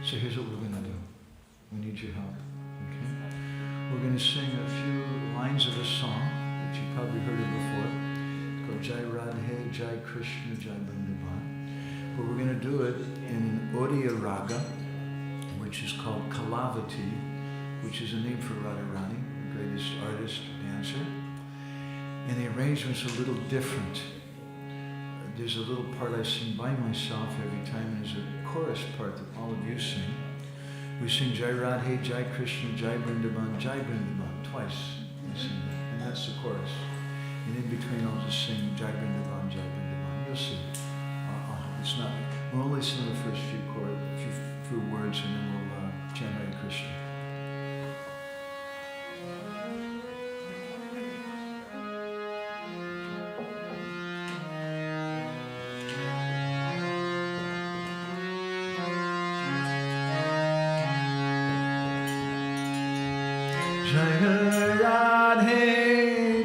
So here's what we're going to do. We need your help. Okay? We're going to sing a few lines of a song that you probably heard of before. It's called Jai Radhe, Jai Krishna, Jai Vrindavan. But we're going to do it in an Odiya Raga, which is called Kalavati, which is a name for Radharani, the greatest artist, dancer. And the arrangement's a little different. There's a little part I sing by myself every time, and there's a chorus part that all of you sing. We sing Jai Radhe, Jai Krishna, Jai Vrindavan, twice. We sing that, and that's the chorus. And in between I'll just sing Jai Vrindavan, Jai Vrindavan. You'll see. It's not, we'll only sing the first few chords, few words, and then we'll chant Hare Krishna. Jaya Radhe,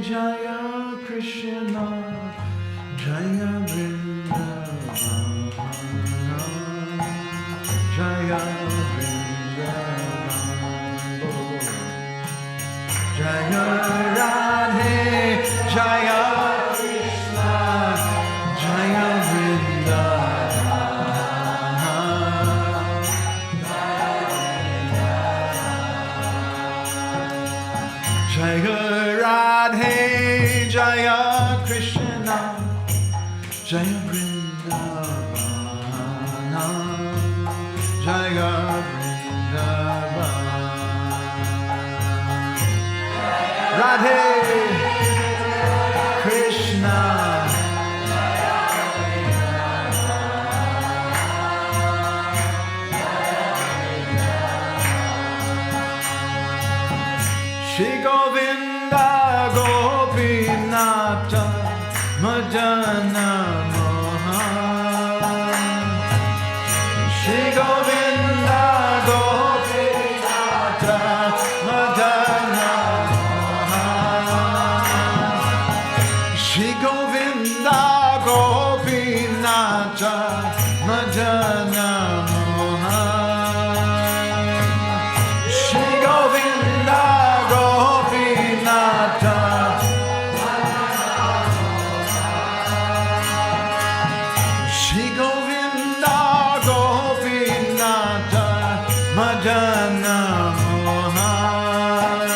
Jaya Krishna, Jaya Vrindavan, Jaya Vrindavan, Jaya Radhe, Jaya Krishna, Jaya Vrindavan. Jaya Radhe, Jaya Krishna, Jaya Vrindavan, Jaya Vrindavan. Radhe Krishna. Shri Govinda Gopinata Madana Mohan. Shri Govinda Gopinata Madana Mohan. Shri Govinda Gopinata Madana Mohan. Shri Govinda Shri Govinda Gopinata Madana Mohan.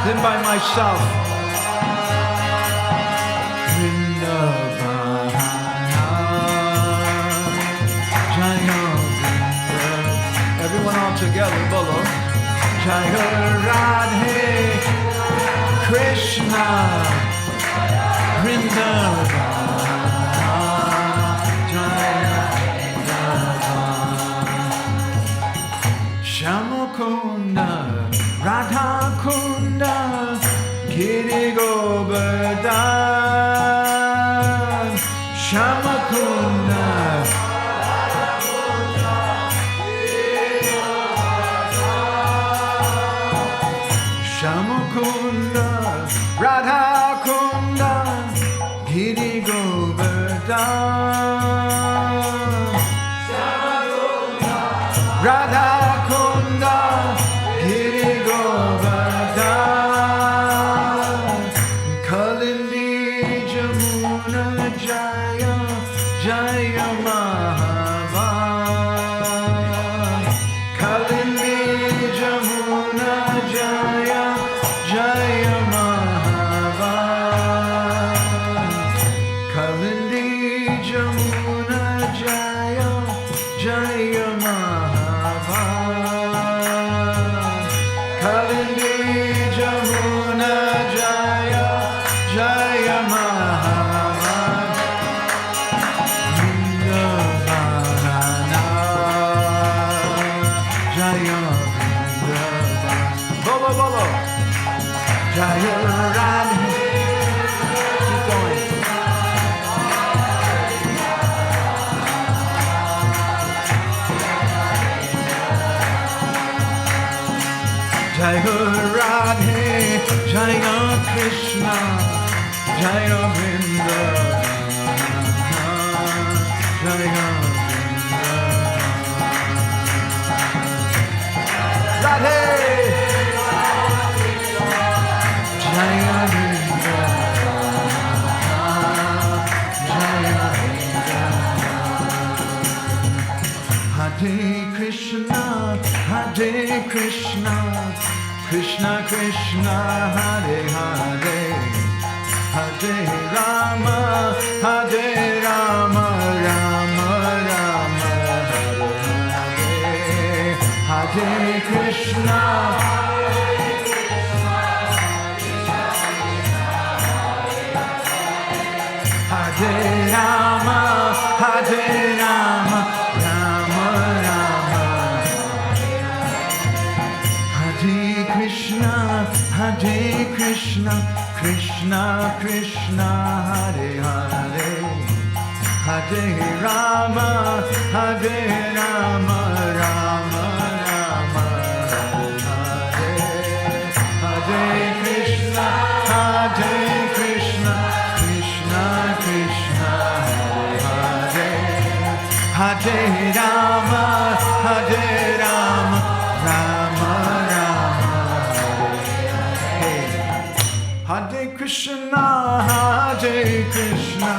Then by myself. Vrindavan, Jaya Vrindavan. Everyone all together, bolo. Jaya Radhe, Krishna, Vrindavan, Jaya Vrindavan. Shyamukunda, Radhakunda, Giri Govardhana. Shyamukunda, Shyamukunda, Radhakunda, Giri Govardhana. Radhakunda, Giri Govardhana. Kalindi Jamuna Jaya, Jaya Mahavan. Kalindi Jamuna Jaya, Jaya Mahavan. Kalindi Jamuna Jaya, Jaya Mahavan. Kalindi Jamuna Jaya, Jaya Mahavan. Vrindavan, Jaya Vrindavan. Bolo, bolo. Jaya Radhe. Keep going. Jaya Radhe, Jaya Krishna, Jaya Vrindavan. Jai Radhe Jai Hare Krishna, Hare Krishna, Krishna Krishna, Hare Hare, Hare Rama, Hare Rama, Rama Rama, Hare Hare, Hare Krishna, Hare Rama, Hare Rama, Rama Rama, Hare Krishna, Hare Krishna, Krishna Krishna, Hare Hare, Hare Rama, Hare Rama, Rama Rama, Hare Hare, Hare Krishna, Hare Krishna, Krishna Krishna, Hare Hare, Hare Rama, Hare Rama, Rama Rama, Hare Krishna, Hare Krishna,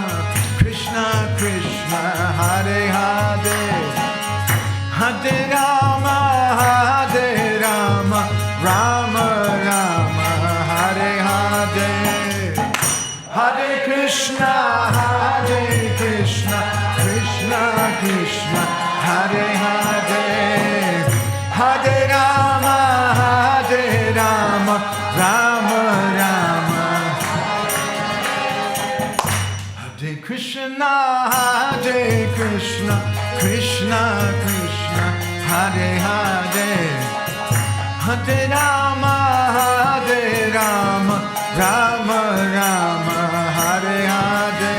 Krishna Krishna, Hare Hare, Hare Rama, Hare Rama, Rama Rama, Hare Hare, Hare Krishna, Hare Krishna, Krishna Krishna, Hare Hare, Hare Rama, Hare Rama, Rama Rama, Hare Krishna, Hare Krishna, Krishna Krishna, Hare Hare, Hare Rama, Hare Rama, Rama Rama, Hare Hare,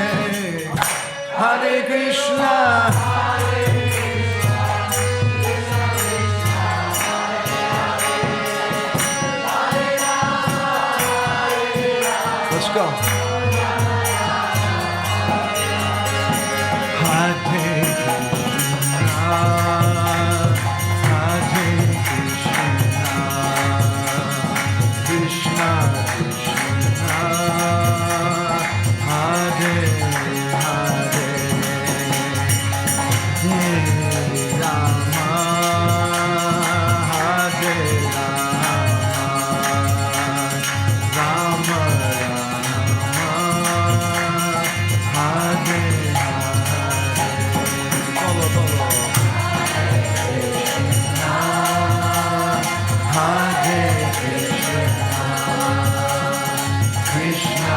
Hare Krishna, let's go. Hare Krishna,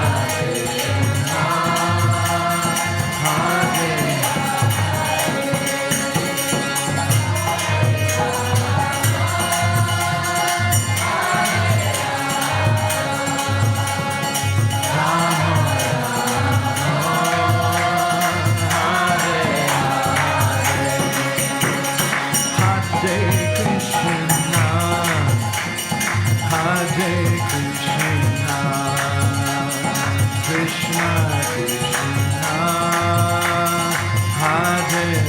Hare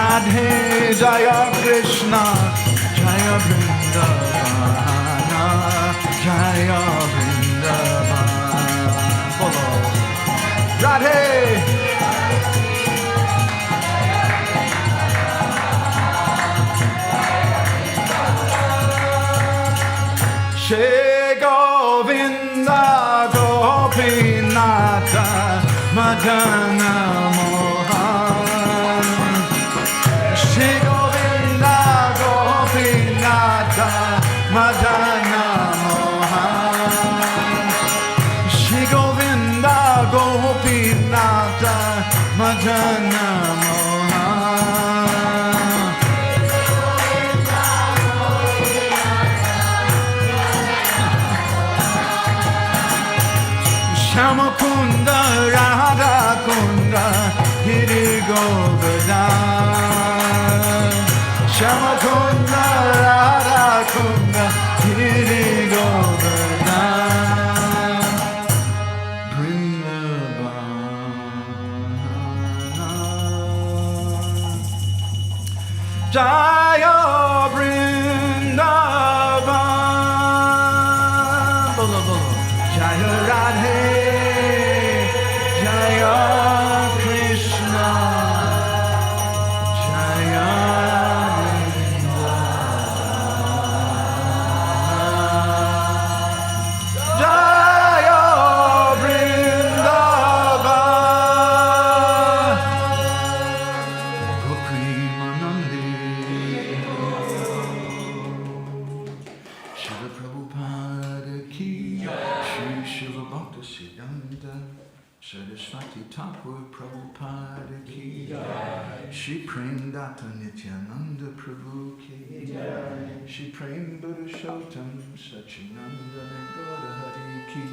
Radhe Jaya Krishna Jaya Vrindavana Jaya Vrindavana. Follow Radhe. Shri Govinda Gopinata Madana Mohan. Shri Govinda Gopinata Madana Mohan. Shri Govinda Gopinata Madana Mohan. Shamakunda Radha Kunda Giri Govardhana. Shamakunda Radha Kunda Giri Govardhana. Vrindavana Jaya Vrindavan. Bolo bolo Jaya Radhe Jaya Krishna Jaya Vrindavan. Jaya Vrindavan. Gopremanande Srila Prabhupada ki Shri Shiva Bhakta Siddhanta Saraswati Thakur Prabhupada ki Shri Prem Data Nityananda Prabhu ki Shri Prem Purushottam Sachinanda Gaura Hari ki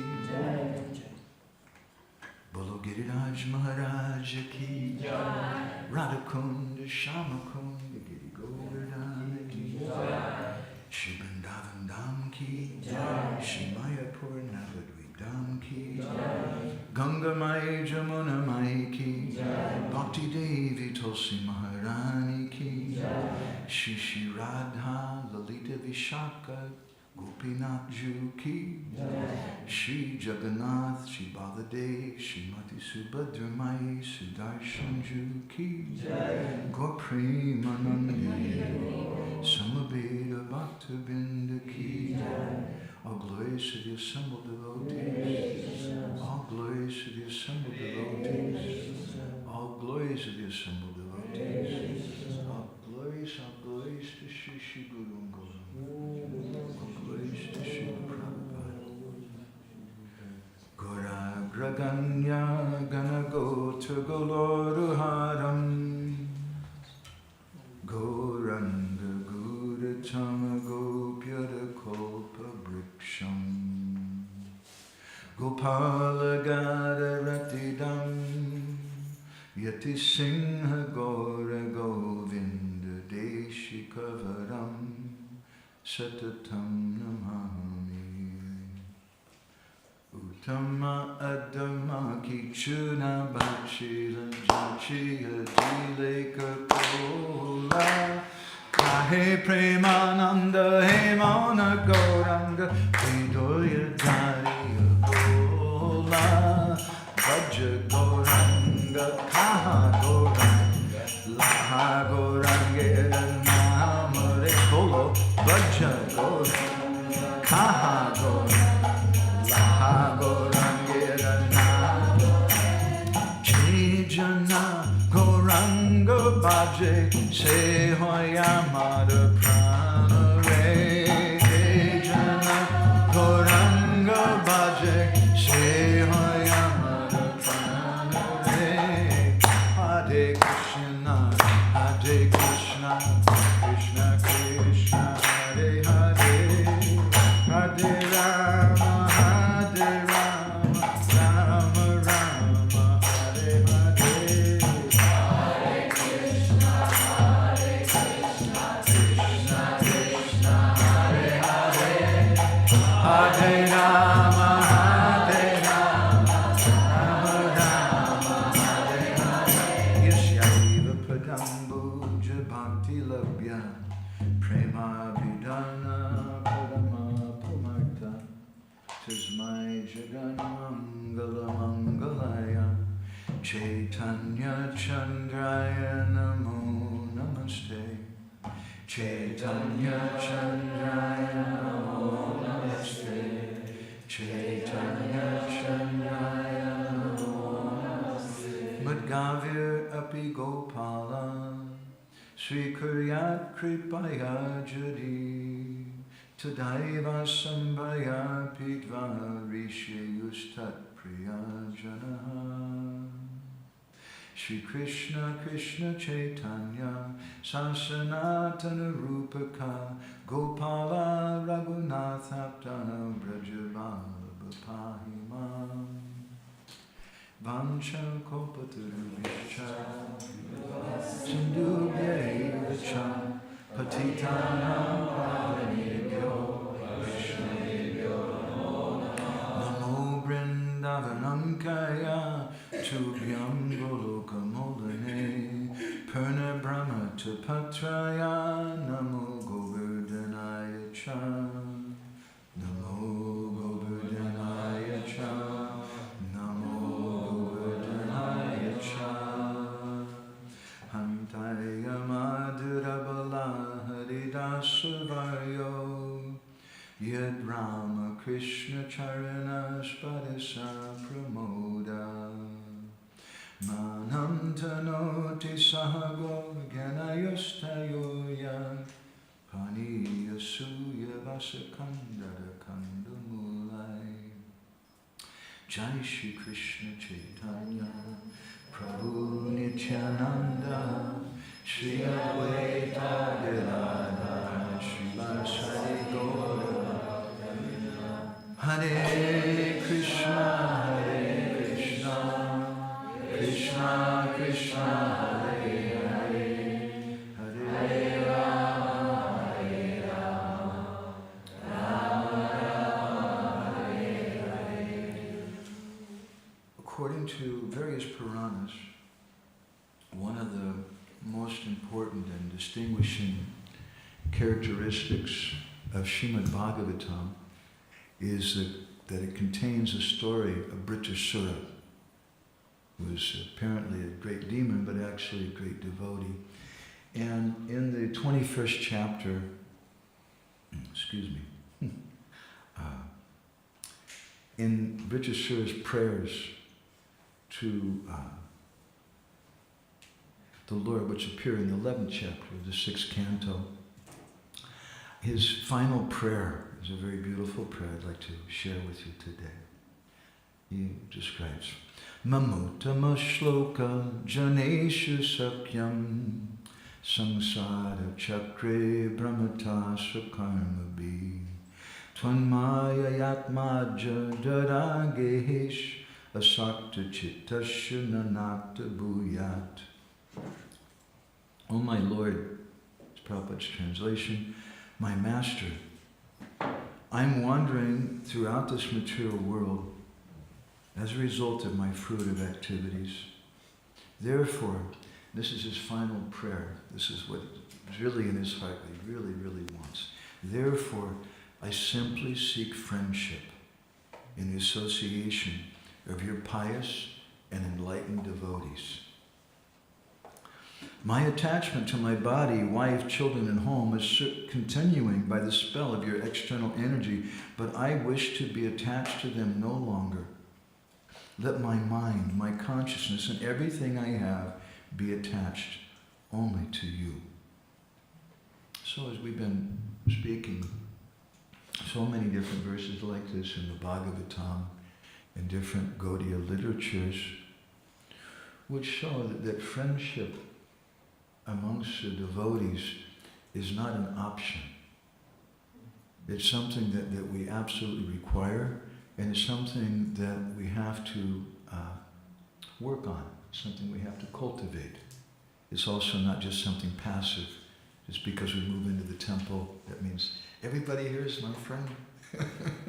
Bolo Giriraj Maharaj ki Radhakunda Shamakunda Giri Govardhana ki Shri Vrindavan Dham ki Shri Mayapur Navadvip Dham ki Ganga Mai Jamuna Mai ki Bhakti Devi Tulsi Maharani ki Shri Shri Radha Lalita Vishaka Gopinath Ju ki Shri Jagannath Shri Baladev Shrimati Subhadra Mai Sudarshan Ju ki Gopremanande Samaveda Bhakta Binda ki. All glories to the assembled devotees. All glories to the assembled devotees. All glories to the assembled devotees. All glories to Shri Shri Guru Golam. All glories to Shri Prabhupada. Gauragraganya Ganagota Goloruharam Gauranga Guratama Gopyada Kopa Briksham Gopala Gadaratidam Yati Singha Gora Govinda Deshikavaram Satatam Namami Uttama Adama Kichuna Bachila Jachiya Dileka Kola He Premananda He Mana Gauranga Vidoya Dariya Kola Vaja Gauranga Kaha Gauranga Laha Gauranga Namare Kolo Vaja Gauranga Kaha Gauranga Laha Gauranga Chijana Gauranga Bhaje Se Hoyamada Prana Re Jana Gauranga Bhaje Se Hoyamada Prana Re. Hare Krishna Krishna Krishna Hare Hare Hare Rama Hare Rama Rama Rama Hare Hare. Hare Rama, Hare Rama, Rama Rama, Hare Hare. Yasyaiva Padambuja labhya prema vidana parama pamartha tismai jagan mangala mangalaya Chaitanya Chandraya Namo Namaste Chaitanya Chandraya Namo Namaste Chaitanya Chandraya Namo Namaste Madgavir Api Gopala Sri Kuryat Kripaya Jadi Tadaiva Sambhaya Pitva Rishi Yustat Priya Janaha Shri Krishna Krishna Chaitanya Sasanatana Rupaka Gopala Raghunatha Brajabala Bapahimam Vancha Kopatarubhishcha Sindhubhya Vacha Patitanam Pavanebhyo Vaishnavebhyo Namo Vrindavanam Tubhyam Golokamolane Purna Brahma Patraya Namo Govardhanaya Cha Namo Govardhanaya Cha Namo Govardhanaya Cha Hantaya Madhurabala Haridasa Varyo Yad Rama Krishna Charana Spadasa Pramoda Manam Tanoti Sahago Ganayastayoya Paniya Suya Vasakandara Kandamulai Jai Shri Krishna Chaitanya Prabhu Nityananda Shri Advaita Gadadhara Shri Vasari Gaura Hare Krishna Krishna Krishna Hare Hare Hare Rama Rama Hare Hare. According to various Puranas, one of the most important and distinguishing characteristics of Srimad Bhagavatam is that it contains a story of Britasura, who was apparently a great demon, but actually a great devotee. And in the 21st chapter, in Britasura's prayers to the Lord, which appear in the 11th chapter of the 6th canto, his final prayer is a very beautiful prayer I'd like to share with you today. He describes, Mamutama shloka janeshu sakyam samsara chakre brahmata sakarmabhi tvanmaya yatmaja daragehesh asakta chittasya nanakta bhuyat. O my Lord, it's Prabhupada's translation, my Master, I'm wandering throughout this material world as a result of my fruit of activities. Therefore, this is his final prayer. This is what is really in his heart, what he really, really wants. Therefore, I simply seek friendship in the association of your pious and enlightened devotees. My attachment to my body, wife, children, and home is continuing by the spell of your external energy, but I wish to be attached to them no longer. Let my mind, my consciousness, and everything I have be attached only to you. So as we've been speaking, so many different verses like this in the Bhagavatam and different Gaudiya literatures would show that friendship amongst the devotees is not an option. It's something that we absolutely require, and it's something that we have to work on, something we have to cultivate. It's also not just something passive. Just because we move into the temple, that means everybody here is my friend.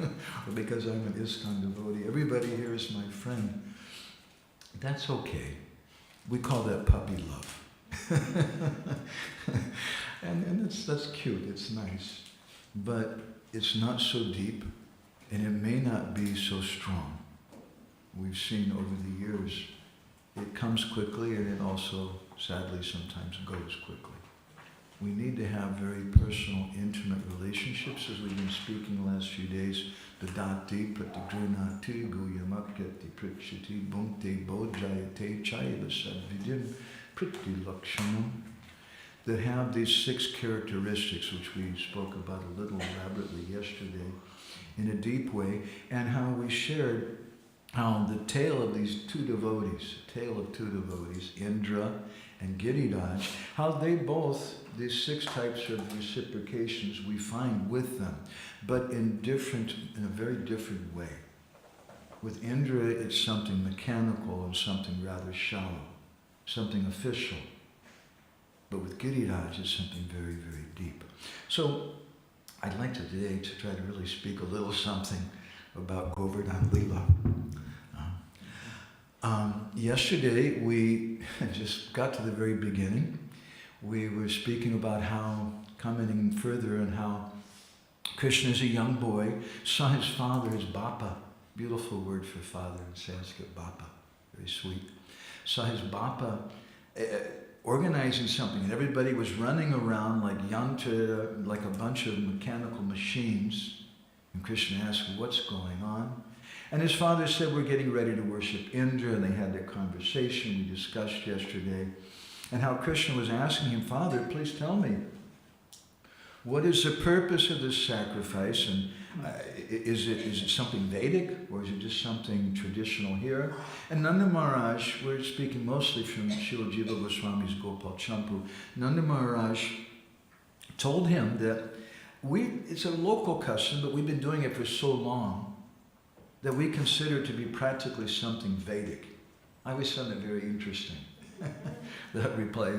Or because I'm an ISKCON devotee, everybody here is my friend. That's okay. We call that puppy love. that's cute, it's nice. But it's not so deep, and it may not be so strong. We've seen over the years, it comes quickly, and it also, sadly, sometimes goes quickly. We need to have very personal, intimate relationships, as we've been speaking the last few days. Dadati pratigrunati guyamakyati prikshiti bhunte bodhayate chaivasadvidim priti lakshanam. That have these 6 characteristics, which we spoke about a little elaborately yesterday, in a deep way, and how we shared how the tale of these 2 devotees, Indra and Giriraj, how they both, these 6 types of reciprocations we find with them, but in a very different way. With Indra, it's something mechanical and something rather shallow, something official. But with Giriraj, it's something very, very deep. So I'd like today to try to really speak a little something about Govardhana Lila. Yesterday, we just got to the very beginning. We were speaking about how, commenting further on how Krishna, as a young boy, saw his father, his bappa, beautiful word for father in Sanskrit, bappa, very sweet, saw his bappa organizing something, and everybody was running around like a bunch of mechanical machines. And Krishna asked, what's going on? And his father said, we're getting ready to worship Indra, and they had that conversation we discussed yesterday. And how Krishna was asking him, Father, please tell me, what is the purpose of this sacrifice? And is it something Vedic, or is it just something traditional here? And Nanda Maharaj, we're speaking mostly from Srila Jiva Goswami's Gopal Champu, Nanda Maharaj told him that it's a local custom, but we've been doing it for so long that we consider it to be practically something Vedic. I always found that very interesting. That reply.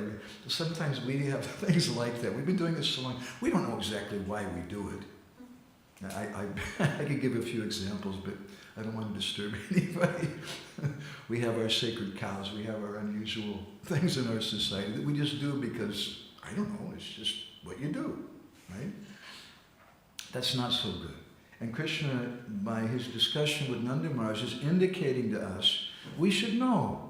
Sometimes we have things like that. We've been doing this so long. We don't know exactly why we do it. I could give a few examples, but I don't want to disturb anybody. We have our sacred cows. We have our unusual things in our society that we just do because, I don't know, it's just what you do, right? That's not so good. And Krishna, by his discussion with Nanda Maharaj, is indicating to us we should know.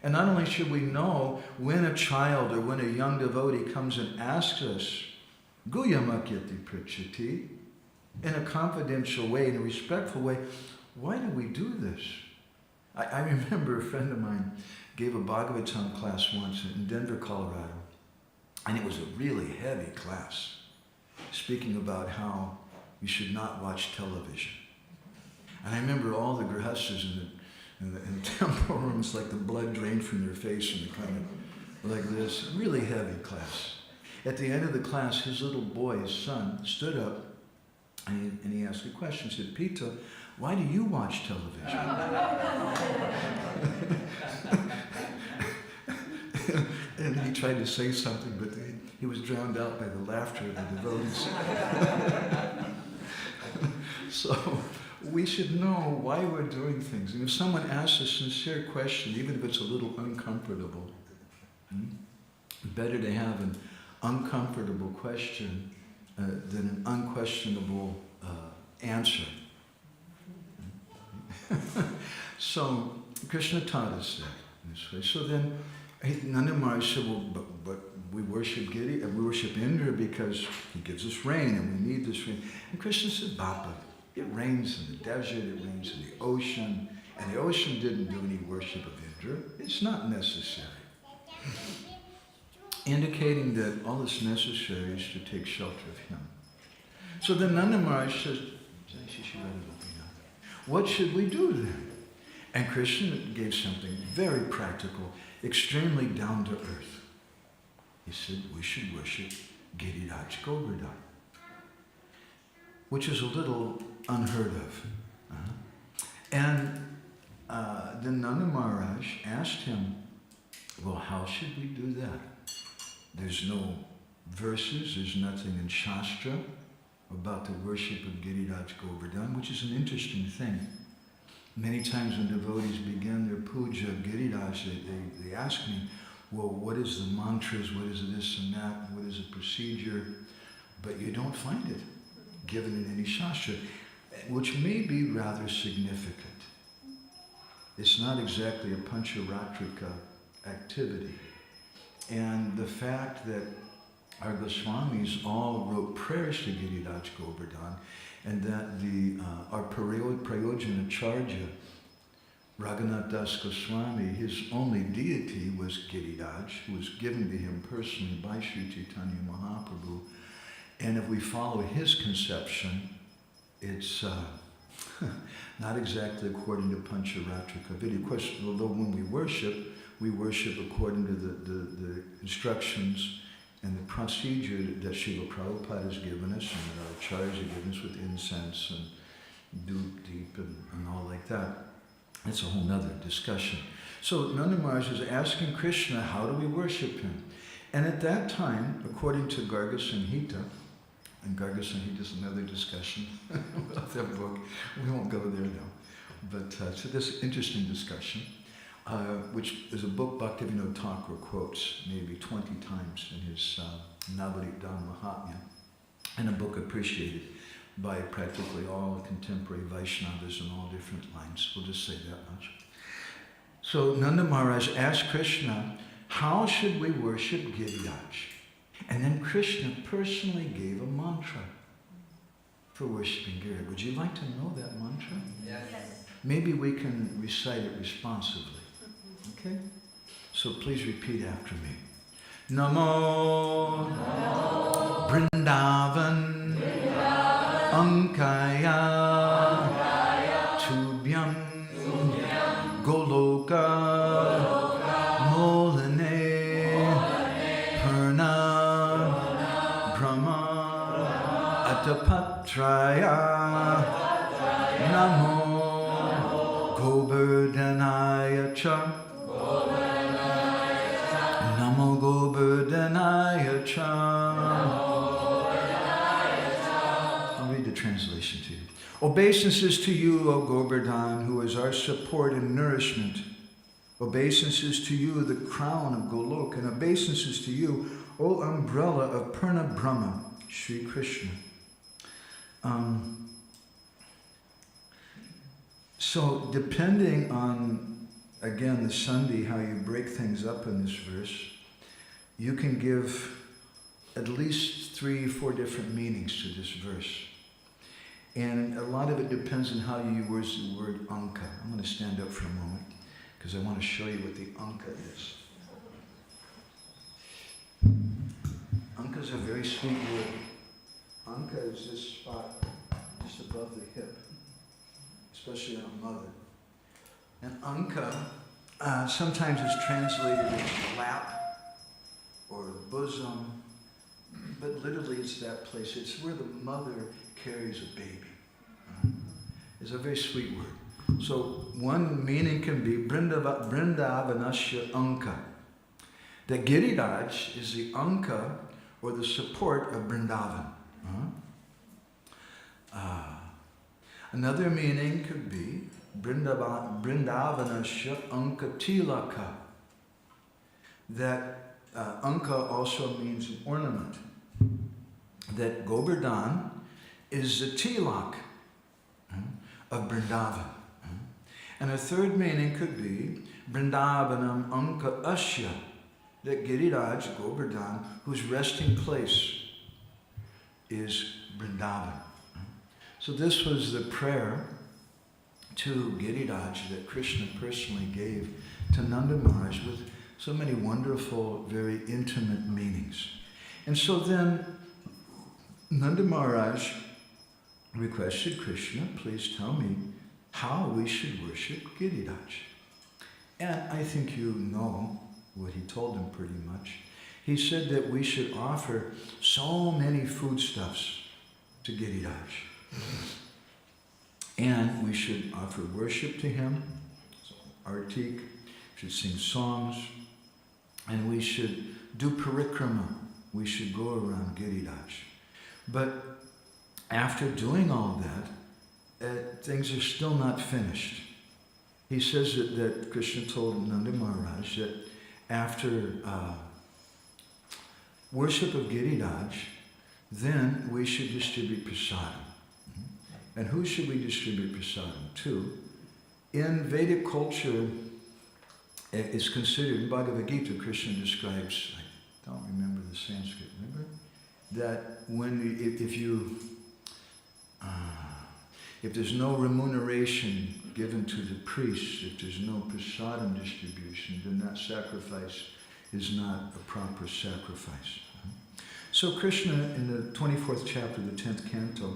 And not only should we know when a child or when a young devotee comes and asks us, Guyamakyati Prichati, in a confidential way, in a respectful way, why do we do this? I remember a friend of mine gave a Bhagavatam class once in Denver, Colorado, and it was a really heavy class, speaking about how you should not watch television. And I remember all the grihastas in the temple rooms, like the blood drained from their face and kind of like this, really heavy class. At the end of the class, his little boy, his son, stood up and he asked a question. He said, Pita, why do you watch television? And he tried to say something, but he was drowned out by the laughter of the devotees. So we should know why we're doing things. And if someone asks a sincere question, even if it's a little uncomfortable, better to have an uncomfortable question than an unquestionable answer. So Krishna taught us that in this way. So then Nanda Maharaj said, well, but we worship Giri and we worship Indra because he gives us rain and we need this rain. And Krishna said, Bappa, it rains in the desert, it rains in the ocean, and the ocean didn't do any worship of Indra. It's not necessary. Indicating that all that's necessary is to take shelter of him. So then Nanda Maharaj says, what should we do then? And Krishna gave something very practical, extremely down to earth. He said, we should worship Giriraj Govardhana, which is a little unheard of. And then Nanda Maharaj asked him, well, how should we do that? There's no verses, there's nothing in Shastra about the worship of Giriraj Govardhana, which is an interesting thing. Many times when devotees begin their puja of Giriraj, they ask me, well, what is the mantras, what is this and that, what is the procedure? But you don't find it given in any shastra, which may be rather significant. It's not exactly a pancharatrika activity. And the fact that our Goswamis all wrote prayers to Giriraj Govardhan, and that our Prayojana Acharya, Raghunath Das Goswami, his only deity was Giriraj, who was given to him personally by Sri Chaitanya Mahaprabhu. And if we follow his conception, it's not exactly according to Pancharatrika Vidya. Of course, although when we worship according to the instructions and the procedure that Srila Prabhupada has given us, and that our acharyas have given us with incense and deep and all like that. That's a whole nother discussion. So Nanda Maharaj is asking Krishna, how do we worship him? And at that time, according to Garga Samhita, and Garga Samhita is another discussion about that book. We won't go there now. But so this interesting discussion, which is a book Bhaktivinoda Thakur quotes maybe 20 times in his Navaritdhan Mahatmya, and a book appreciated by practically all contemporary Vaishnavas in all different lines. We'll just say that much. So Nanda Maharaj asked Krishna, how should we worship Giriraj? And then Krishna personally gave a mantra for worshiping Giriraj. Would you like to know that mantra? Yes. Maybe we can recite it responsively. Okay? So please repeat after me. Namo, Namo Vrindavan, Ankaya, Tubhyam, Goloka, Molane, Purna, Brahma, Atapatraya, Namo, Govardhanaya Cha, Namo Govardhanaya Cha. I'll read the translation to you. Obeisances to you, O Govardhan, who is our support and nourishment. Obeisances to you, the crown of Golok, and obeisances to you, O umbrella of Purna Brahma, Sri Krishna. So depending on, again, the Sandhi, how you break things up in this verse, you can give at least 3 or 4 different meanings to this verse. And a lot of it depends on how you use the word anka. I'm going to stand up for a moment because I want to show you what the anka is. Anka is a very sweet word. Anka is this spot just above the hip, especially on a mother. And anka sometimes is translated as lap or bosom, but literally it's that place. It's where the mother carries a baby. It's a very sweet word. So one meaning can be Vrindavanasya Anka. That Giriraj is the Anka or the support of Vrindavan. Another meaning could be Vrindavanasya Anka Tilaka. That Anka also means an ornament. That Govardhan is the tilak of Vrindavan. And a third meaning could be Vrindavanam Anka Asya, that Giriraj, Govardhan, whose resting place is Vrindavan. So this was the prayer to Giriraj that Krishna personally gave to Nanda Maharaj with so many wonderful, very intimate meanings. And so then Nanda Maharaj requested Krishna, please tell me how we should worship Giriraj. And I think you know what he told him pretty much. He said that we should offer so many foodstuffs to Giriraj. And we should offer worship to him, so artik, should sing songs, and we should do parikrama. We should go around Giriraj. But after doing all that, things are still not finished. He says that Krishna told Nanda Maharaj that after worship of Giriraj, then we should distribute prasadam. And who should we distribute prasadam to? In Vedic culture, it's considered, in Bhagavad Gita, Krishna describes, I don't remember the Sanskrit, remember? That when, if there's no remuneration given to the priests, if there's no prasadam distribution, then that sacrifice is not a proper sacrifice. So Krishna, in the 24th chapter of the 10th canto,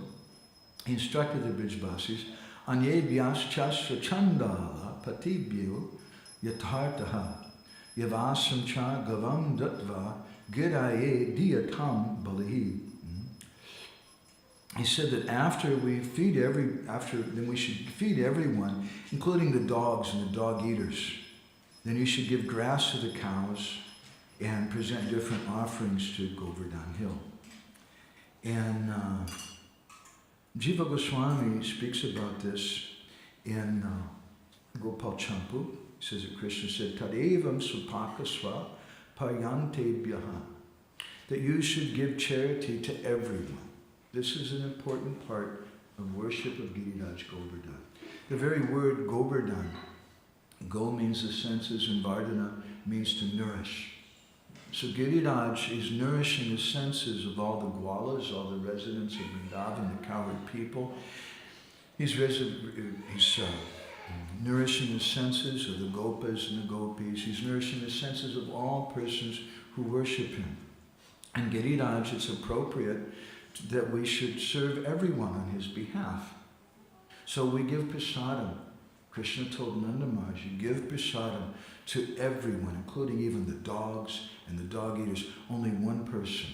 he instructed the Brijbasis, Anyebhyas chasya chandala patibhyo yathartaha yavasam cha gavam datva giraye diyatam balihi. He said that after we feed then we should feed everyone, including the dogs and the dog eaters. Then you should give grass to the cows and present different offerings to Govardhana Hill. And Jiva Goswami speaks about this in Gopal Champu. He says that Krishna said, Tadevam supakasva paryantebhyaha, that you should give charity to everyone. This is an important part of worship of Giriraj Govardhan. The very word Govardhan, Go means the senses and Vardhana means to nourish. So Giriraj is nourishing the senses of all the Gwalas, all the residents of Vrindavan, the cowherd people. He's nourishing the senses of the Gopas and the Gopis. He's nourishing the senses of all persons who worship him. And Giriraj, it's appropriate that we should serve everyone on his behalf. So we give prasadam. Krishna told Nanda Maharaj, you give prasadam to everyone, including even the dogs and the dog eaters. Only one person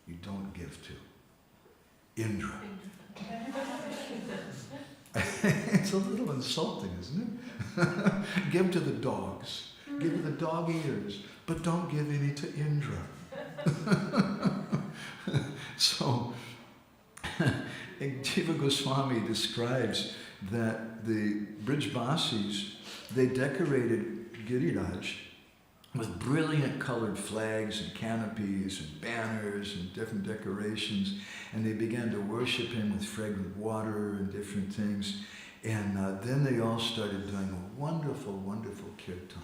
you don't give to. Indra. It's a little insulting, isn't it? Give to the dogs. Give to the dog eaters. But don't give any to Indra. So, Jiva Goswami describes that the Brijbasis, they decorated Giriraj with brilliant colored flags and canopies and banners and different decorations, and they began to worship him with fragrant water and different things. And then they all started doing a wonderful, wonderful kirtan,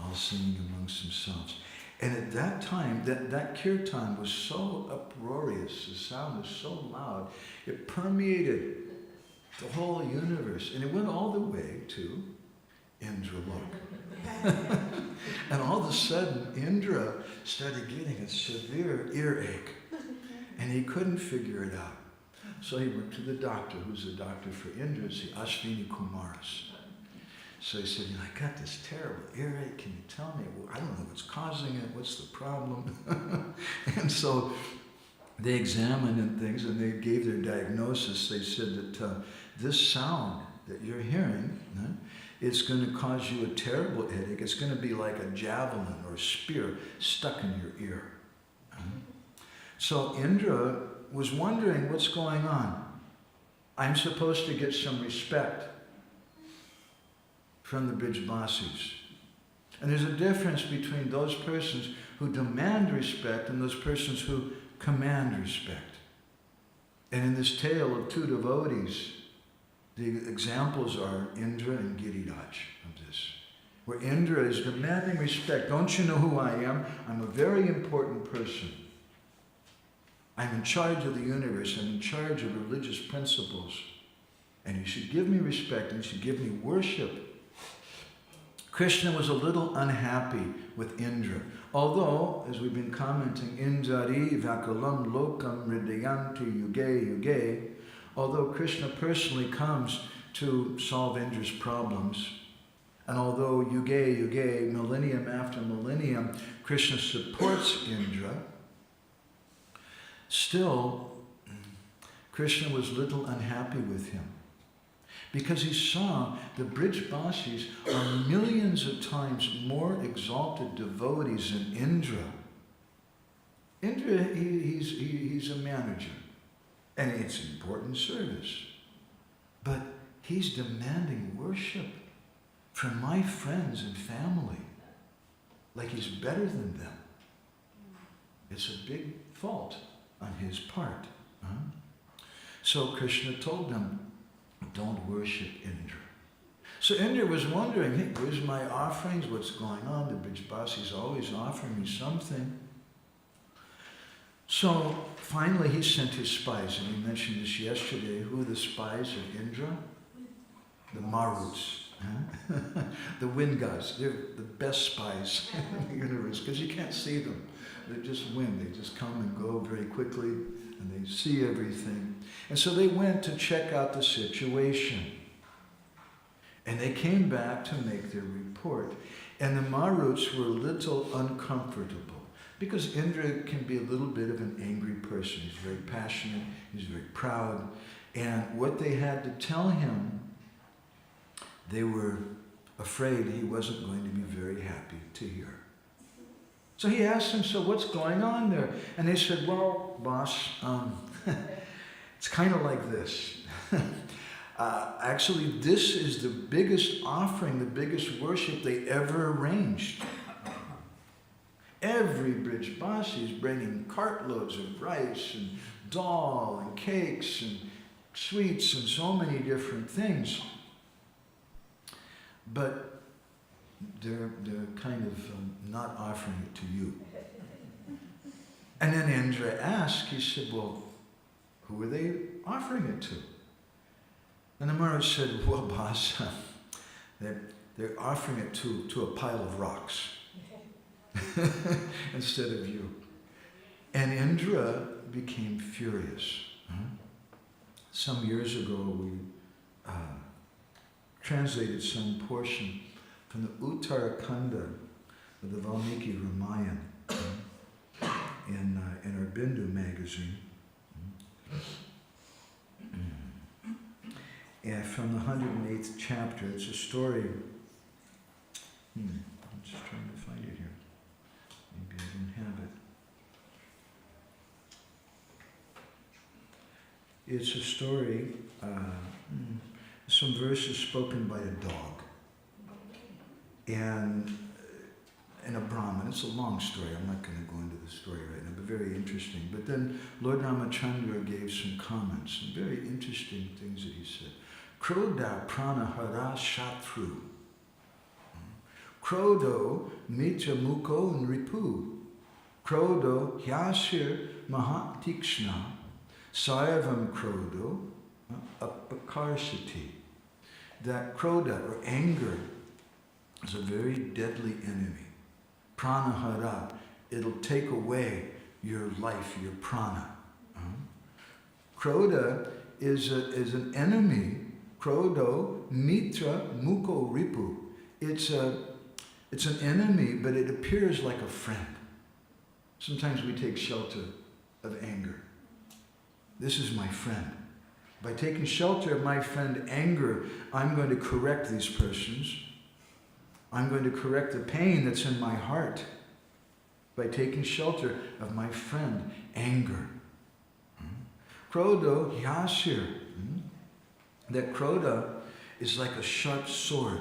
all singing amongst themselves. And at that time, that kirtan was so uproarious, the sound was so loud, it permeated the whole universe. And it went all the way to Indralok. And all of a sudden, Indra started getting a severe earache. And he couldn't figure it out. So he went to the doctor, who's the doctor for Indra, it's the Ashwini Kumaras. So he said, I got this terrible earache, can you tell me? Well, I don't know what's causing it, what's the problem? And so they examined and things, and they gave their diagnosis. They said that this sound that you're hearing, it's going to cause you a terrible headache. It's going to be like a javelin or a spear stuck in your ear. So Indra was wondering, what's going on? I'm supposed to get some respect from the Brijbasis. And there's a difference between those persons who demand respect and those persons who command respect. And in this tale of two devotees, the examples are Indra and Giriraj of this. Where Indra is demanding respect. Don't you know who I am? I'm a very important person. I'm in charge of the universe. I'm in charge of religious principles. And you should give me respect and you should give me worship. Krishna was a little unhappy with Indra. Although, as we've been commenting, Indari vakalam lokam hridayanti yuge yuge, although Krishna personally comes to solve Indra's problems, and although yuge yuge, millennium after millennium, Krishna supports Indra, still, Krishna was a little unhappy with him. Because he saw the Brijbasis are millions of times more exalted devotees than Indra. Indra, he's a manager, and it's an important service. But he's demanding worship from my friends and family. like he's better than them. It's a big fault on his part. So Krishna told them, don't worship Indra. So Indra was wondering, hey, where's my offerings? What's going on? The Brijbasis always offering me something. So finally he sent his spies, and we mentioned this yesterday. Who are the spies of Indra? The Maruts. The wind gods. They're the best spies in the universe because you can't see them. They're just wind. They just come and go very quickly and they see everything. And so they went to check out the situation. And they came back to make their report. And the Maruts were a little uncomfortable because Indra can be a little bit of an angry person. He's very passionate. He's very proud. And what they had to tell him, they were afraid he wasn't going to be very happy to hear. So he asked them, so what's going on there? And they said, well, boss, it's kind of like this. Actually, this is the biggest offering, the biggest worship they ever arranged. Every Brijbasi is bringing cartloads of rice and dal and cakes and sweets and so many different things. But they're kind of not offering it to you. And then Indra asked, he said, well, who are they offering it to? And the Maharaj said, well, boss, they're offering it to a pile of rocks instead of you. And Indra became furious. Some years ago, we translated some portion from the Uttarakhanda of the Valmiki Ramayana in our Bindu magazine. And from the 108th chapter, it's a story. I'm just trying to find it here. Maybe I don't have it. It's a story, some verses spoken by a dog. And a Brahmin. It's a long story. I'm not going to go into the story right now, but very interesting. But then Lord Ramachandra gave some comments, some very interesting things that he said. Krodha pranahara shatru. Krodo mitra muko nripu. Krodo hyasir mahatikshna. Sarvam krodo apakarsati. That krodha, or anger, is a very deadly enemy. Pranahara, it'll take away your life, your prana. Krodha is an enemy. Krodo, mitra, muko, ripu. It's an enemy, but it appears like a friend. Sometimes we take shelter of anger. This is my friend. By taking shelter of my friend anger, I'm going to correct these persons. I'm going to correct the pain that's in my heart by taking shelter of my friend anger. Krodo yasir. That kroda is like a sharp sword.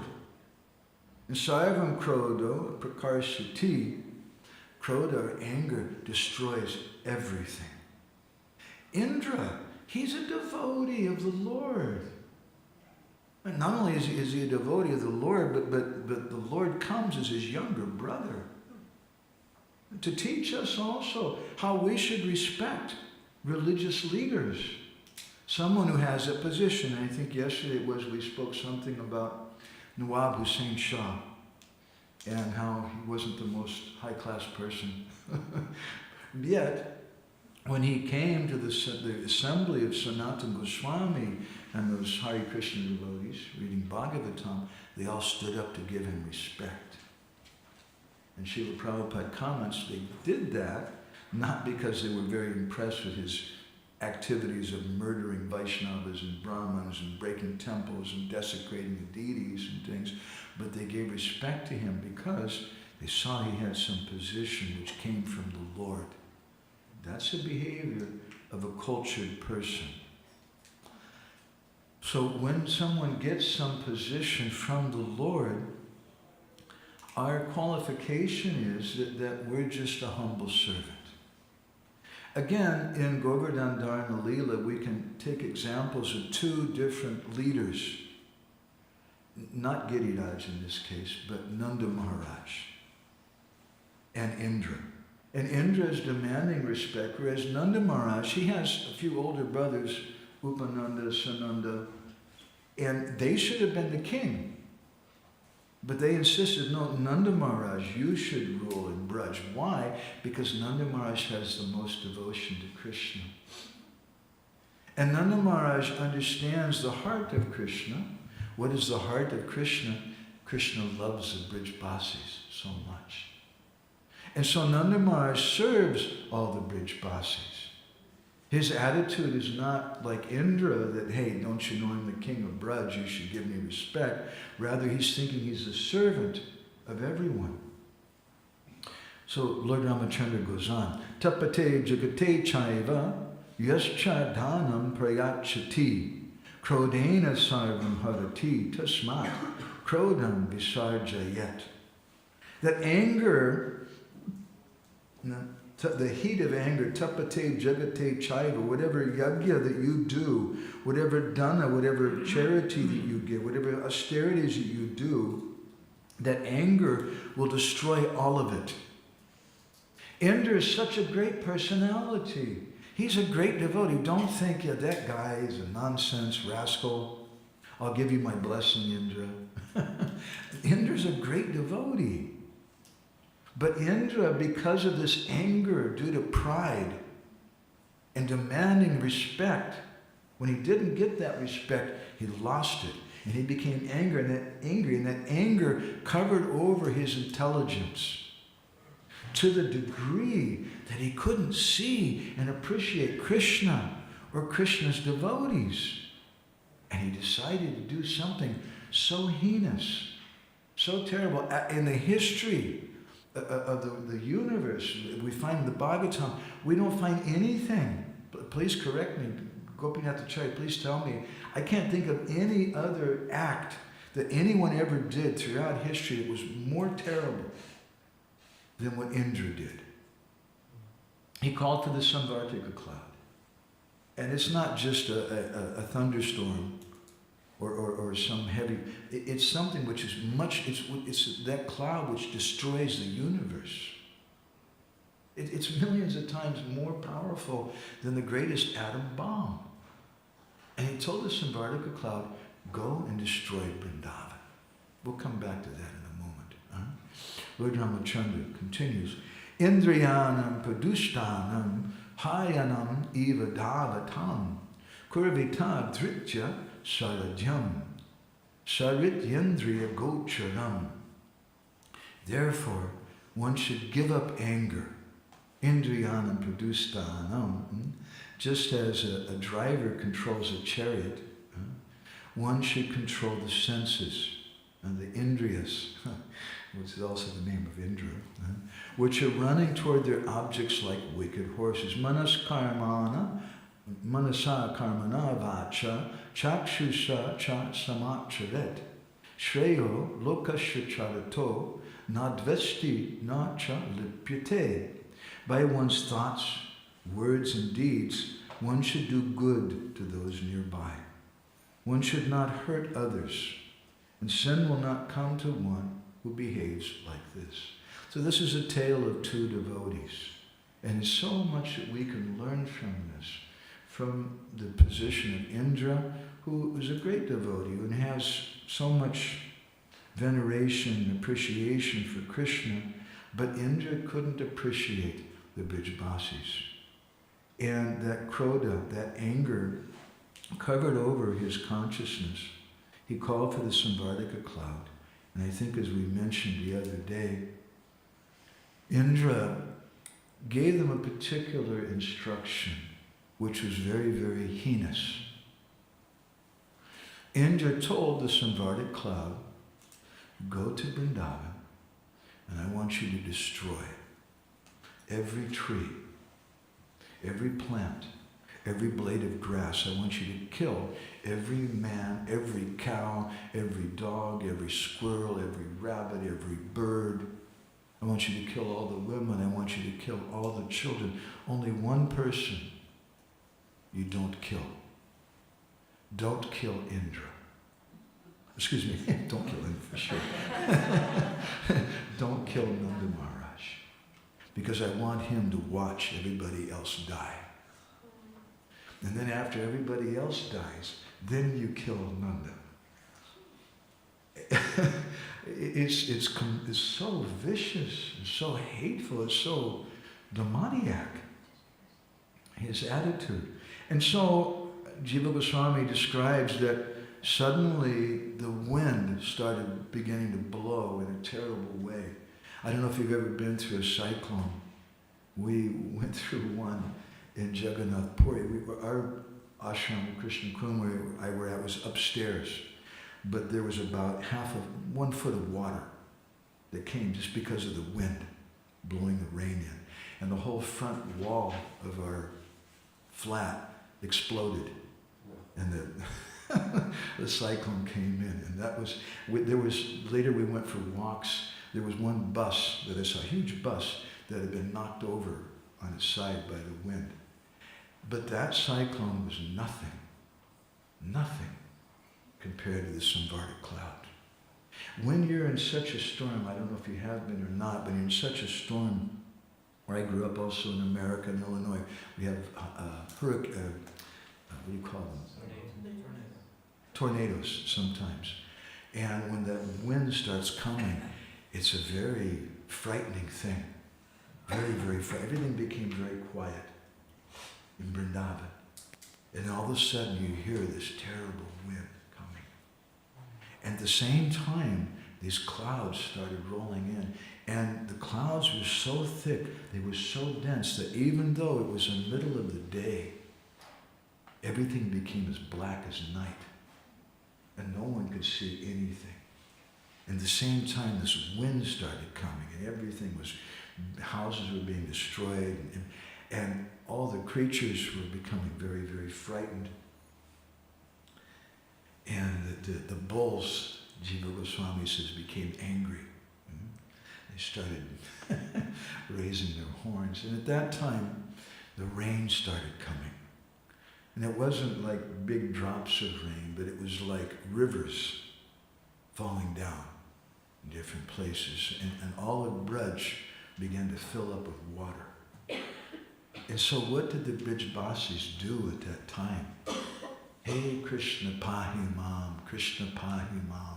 And sarvam krodo prakarshati. Kroda, or anger, destroys everything. Indra, he's a devotee of the Lord. And not only is he a devotee of the Lord, but the Lord comes as his younger brother to teach us also how we should respect religious leaders. Someone who has a position. I think yesterday we spoke something about Nawab Hussain Shah and how he wasn't the most high-class person. Yet, when he came to the assembly of Sanatana Goswami and those Hare Krsna devotees reading Bhagavatam, they all stood up to give him respect. And Srila Prabhupada comments, they did that not because they were very impressed with his activities of murdering Vaishnavas and Brahmins and breaking temples and desecrating the deities and things, but they gave respect to him because they saw he had some position which came from the Lord. That's the behavior of a cultured person. So when someone gets some position from the Lord, our qualification is that we're just a humble servant. Again, in Govardhana Lila, we can take examples of two different leaders. Not Giriraj in this case, but Nanda Maharaj and Indra. And Indra is demanding respect, whereas Nanda Maharaj, he has a few older brothers, Upananda, Sananda, and they should have been the king. But they insisted, no, Nanda Maharaj, you should rule in Braj. Why? Because Nanda Maharaj has the most devotion to Krishna. And Nanda Maharaj understands the heart of Krishna. What is the heart of Krishna? Krishna loves the Brijbasis so much. And so Nanda Maharaj serves all the Brijbasis. His attitude is not like Indra that, hey, don't you know I'm the king of Braj, you should give me respect. Rather, he's thinking he's a servant of everyone. So Lord Ramachandra goes on, Tapate jagate chaiva yascha dhanam prayachati krodena sarvam harati tasmat krodam visarjayet. That anger, the heat of anger, tapate jagate chaiva, whatever yagya that you do, whatever dana, whatever charity that you give, whatever austerities that you do, that anger will destroy all of it. Indra is such a great personality. He's a great devotee. Don't think, yeah, that guy is a nonsense rascal. I'll give you my blessing, Indra. Indra's a great devotee. But Indra, because of this anger due to pride and demanding respect, when he didn't get that respect, he lost it. And he became angry, and that anger covered over his intelligence to the degree that he couldn't see and appreciate Krishna or Krishna's devotees. And he decided to do something so heinous, so terrible. In the history of the universe, we find in the Bhagavatam, we don't find anything. Please correct me, Gopinath Acharya, please tell me. I can't think of any other act that anyone ever did throughout history that was more terrible than what Indra did. He called for the Samvartika cloud. And it's not just a thunderstorm or some heavy, it's something which is it's that cloud which destroys the universe. It's millions of times more powerful than the greatest atom bomb. And he told the Samvartika cloud, go and destroy Vrindavan. We'll come back to that in a moment. Huh? Lord Ramachandra continues, Indriyanam pradushtanam hayanam eva dhavatam kurvita dhritya saradhyam sarityendriya gocharam. Therefore, one should give up anger. Indriyanam pradushtanam. Just as a driver controls a chariot, one should control the senses and the indriyas, which is also the name of Indra, which are running toward their objects like wicked horses. Manasa karmana vacha chakshusha cha samacharet shreyo lokasya charato nadvesti na cha lipyate. By one's thoughts, words, and deeds, one should do good to those nearby. One should not hurt others, and sin will not come to one who behaves like this. So this is a tale of two devotees, and there's so much that we can learn from this, from the position of Indra, who is a great devotee and has so much veneration and appreciation for Krishna, but Indra couldn't appreciate the Brijbasis. And that krodha, that anger, covered over his consciousness. He called for the Samvartika cloud. And I think, as we mentioned the other day, Indra gave them a particular instruction, which was very, very heinous. Indra told the Samvartika cloud, go to Vrindavan, and I want you to destroy every tree, every plant, every blade of grass. I want you to kill every man, every cow, every dog, every squirrel, every rabbit, every bird. I want you to kill all the women. I want you to kill all the children. Only one person you don't kill. Don't kill Indra. Excuse me, don't kill him for sure. Don't kill Nanda Maharaj. Because I want him to watch everybody else die. And then after everybody else dies, then you kill Nanda. It's so vicious, it's so hateful, it's so demoniac, his attitude. And so Jiva Goswami describes that suddenly the wind started beginning to blow in a terrible way. I don't know if you've ever been through a cyclone. We went through one in Jagannath Puri. Our ashram, Krishna Kum, where I were at, was upstairs. But there was about 1 foot of water that came just because of the wind blowing the rain in. And the whole front wall of our flat exploded. And the cyclone came in. And later we went for walks. There was one bus that I saw, a huge bus that had been knocked over on its side by the wind. But that cyclone was nothing compared to the Samvarta cloud. When you're in such a storm, I don't know if you have been or not, but you're in such a storm, where I grew up also in America, in Illinois, we have what do you call them? Tornadoes sometimes. And when the wind starts coming, it's a very frightening thing. Very, very frightening. Everything became very quiet in Vrindavan. And all of a sudden you hear this terrible wind coming. And at the same time, these clouds started rolling in. And the clouds were so thick, they were so dense, that even though it was the middle of the day, everything became as black as night. And no one could see anything. And at the same time, this wind started coming, and everything was, houses were being destroyed, and all the creatures were becoming very, very frightened. And the bulls, Jiva Goswami says, became angry. They started raising their horns. And at that time, the rain started coming. And it wasn't like big drops of rain, but it was like rivers falling down in different places. And all of Braj began to fill up with water. And so what did the Brijbasis do at that time? Hey, Krishna Pahi Mam, Krishna Pahi Mam.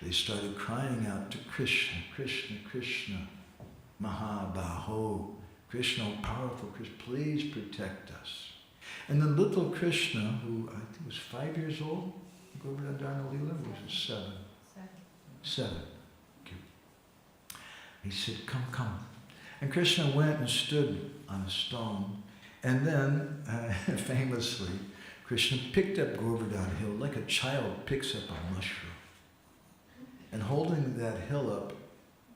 They started crying out to Krishna, Krishna, Krishna, Mahabaho, Krishna, oh powerful Krishna, please protect us. And then little Krishna, who I think was 5 years old, Govardhana Lila, or was it 7? 7. He said, come, come. And Krishna went and stood on a stone. And then, famously, Krishna picked up Govardhana Hill like a child picks up a mushroom. And holding that hill up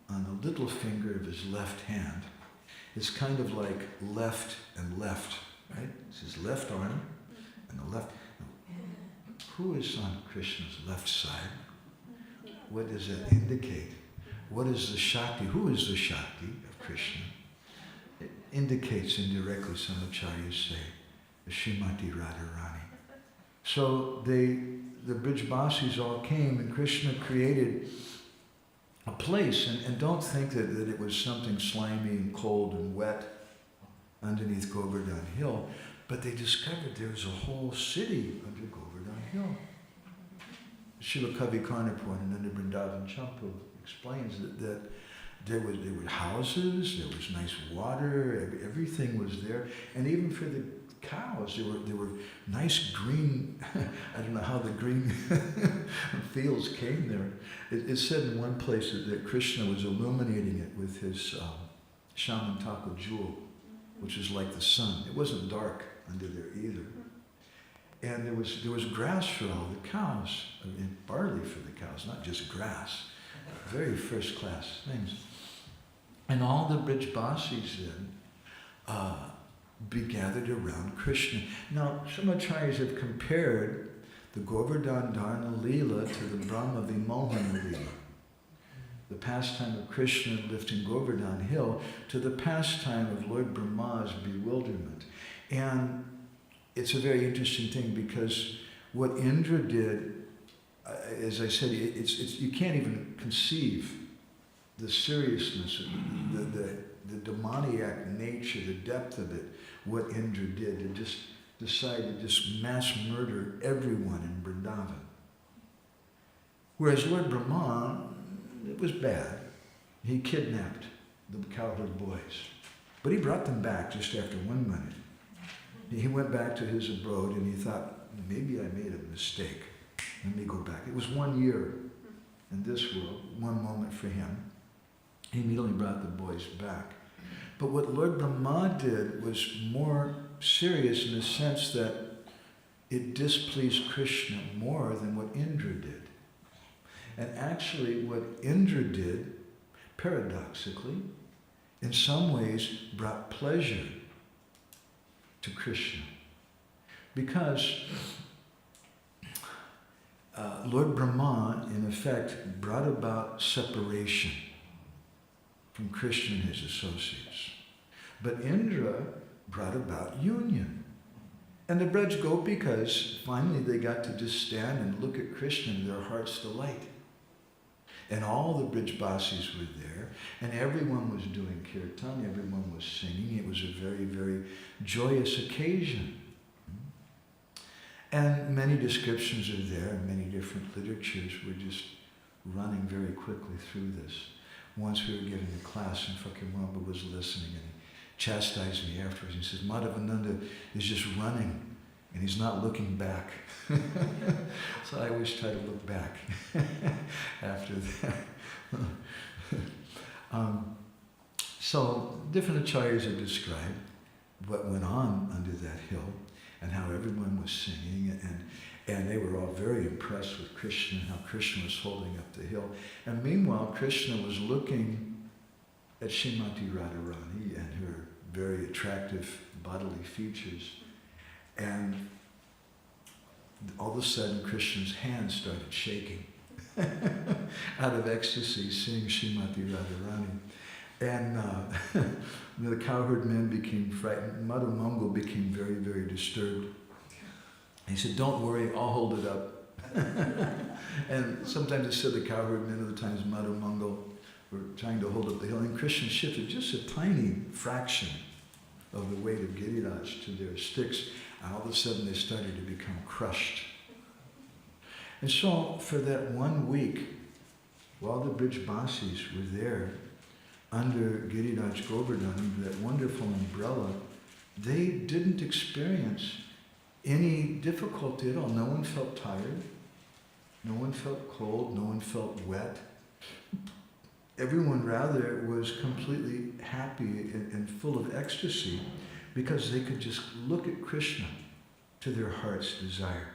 on the little finger of his left hand, it's kind of like left and left, right? It's his left arm and the left. Who is on Krishna's left side? What does that indicate? What is the Shakti? Who is the Shakti of Krishna? It indicates indirectly, some acharyas say, the Srimati Radharani. So the Brijbasis all came, and Krishna created a place, and don't think that it was something slimy and cold and wet underneath Govardhana Hill, but they discovered there was a whole city under Govardhana Hill. Srila Kavi Karnapur and under Vrindavan Champu explains that there were houses, there was nice water, everything was there, and even for the cows, there were nice green, I don't know how the green fields came there. It said in one place that Krishna was illuminating it with his Shamantaka jewel, which is like the sun. It wasn't dark under there either. And there was grass for all the cows, and barley for the cows, not just grass. Very first class things. And all the Brijbasis then be gathered around Krishna. Now, some acharyas have compared the Govardhana Lila to the Brahma Vimohana Lila, the pastime of Krishna lifting Govardhan hill, to the pastime of Lord Brahma's bewilderment. And it's a very interesting thing, because what Indra did, as I said, it's you can't even conceive the seriousness, the demoniac nature, the depth of it, what Indra did, to just decide to just mass murder everyone in Vrindavan. Whereas Lord Brahma, it was bad. He kidnapped the cowherd boys. But he brought them back just after 1 minute. He went back to his abode and he thought, maybe I made a mistake. Let me go back. It was 1 year in this world, one moment for him. He immediately brought the boys back. But what Lord Brahma did was more serious in the sense that it displeased Krishna more than what Indra did. And actually what Indra did, paradoxically, in some ways brought pleasure to Krishna. Because Lord Brahma, in effect, brought about separation from Krishna and his associates. But Indra brought about union. And the Braj Gopikas, finally they got to just stand and look at Krishna to their heart's delight. And all the Brijbasis were there, and everyone was doing kirtan, everyone was singing. It was a very, very joyous occasion. And many descriptions are there, and many different literatures. We're just running very quickly through this. Once we were giving a class, and Fakir was listening, and he chastised me afterwards. He says, Madhavananda is just running, and he's not looking back. So I always try to look back after that. So different acharyas have described what went on under that hill and how everyone was singing, and they were all very impressed with Krishna and how Krishna was holding up the hill. And meanwhile, Krishna was looking at Srimati Radharani and her very attractive bodily features, and all of a sudden Krishna's hands started shaking out of ecstasy, seeing Srimati Radharani. And the cowherd men became frightened. Madhavananda became very, very disturbed. He said, don't worry, I'll hold it up. And sometimes it said the cowherd men, other times Madhavananda were trying to hold up the hill. And Krishna shifted just a tiny fraction of the weight of Giriraj to their sticks. And all of a sudden they started to become crushed. And so for that 1 week, while the Brijbasis were there, under Giriraj Govardhan, that wonderful umbrella, they didn't experience any difficulty at all. No one felt tired. No one felt cold. No one felt wet. Everyone rather was completely happy and full of ecstasy because they could just look at Krishna to their heart's desire.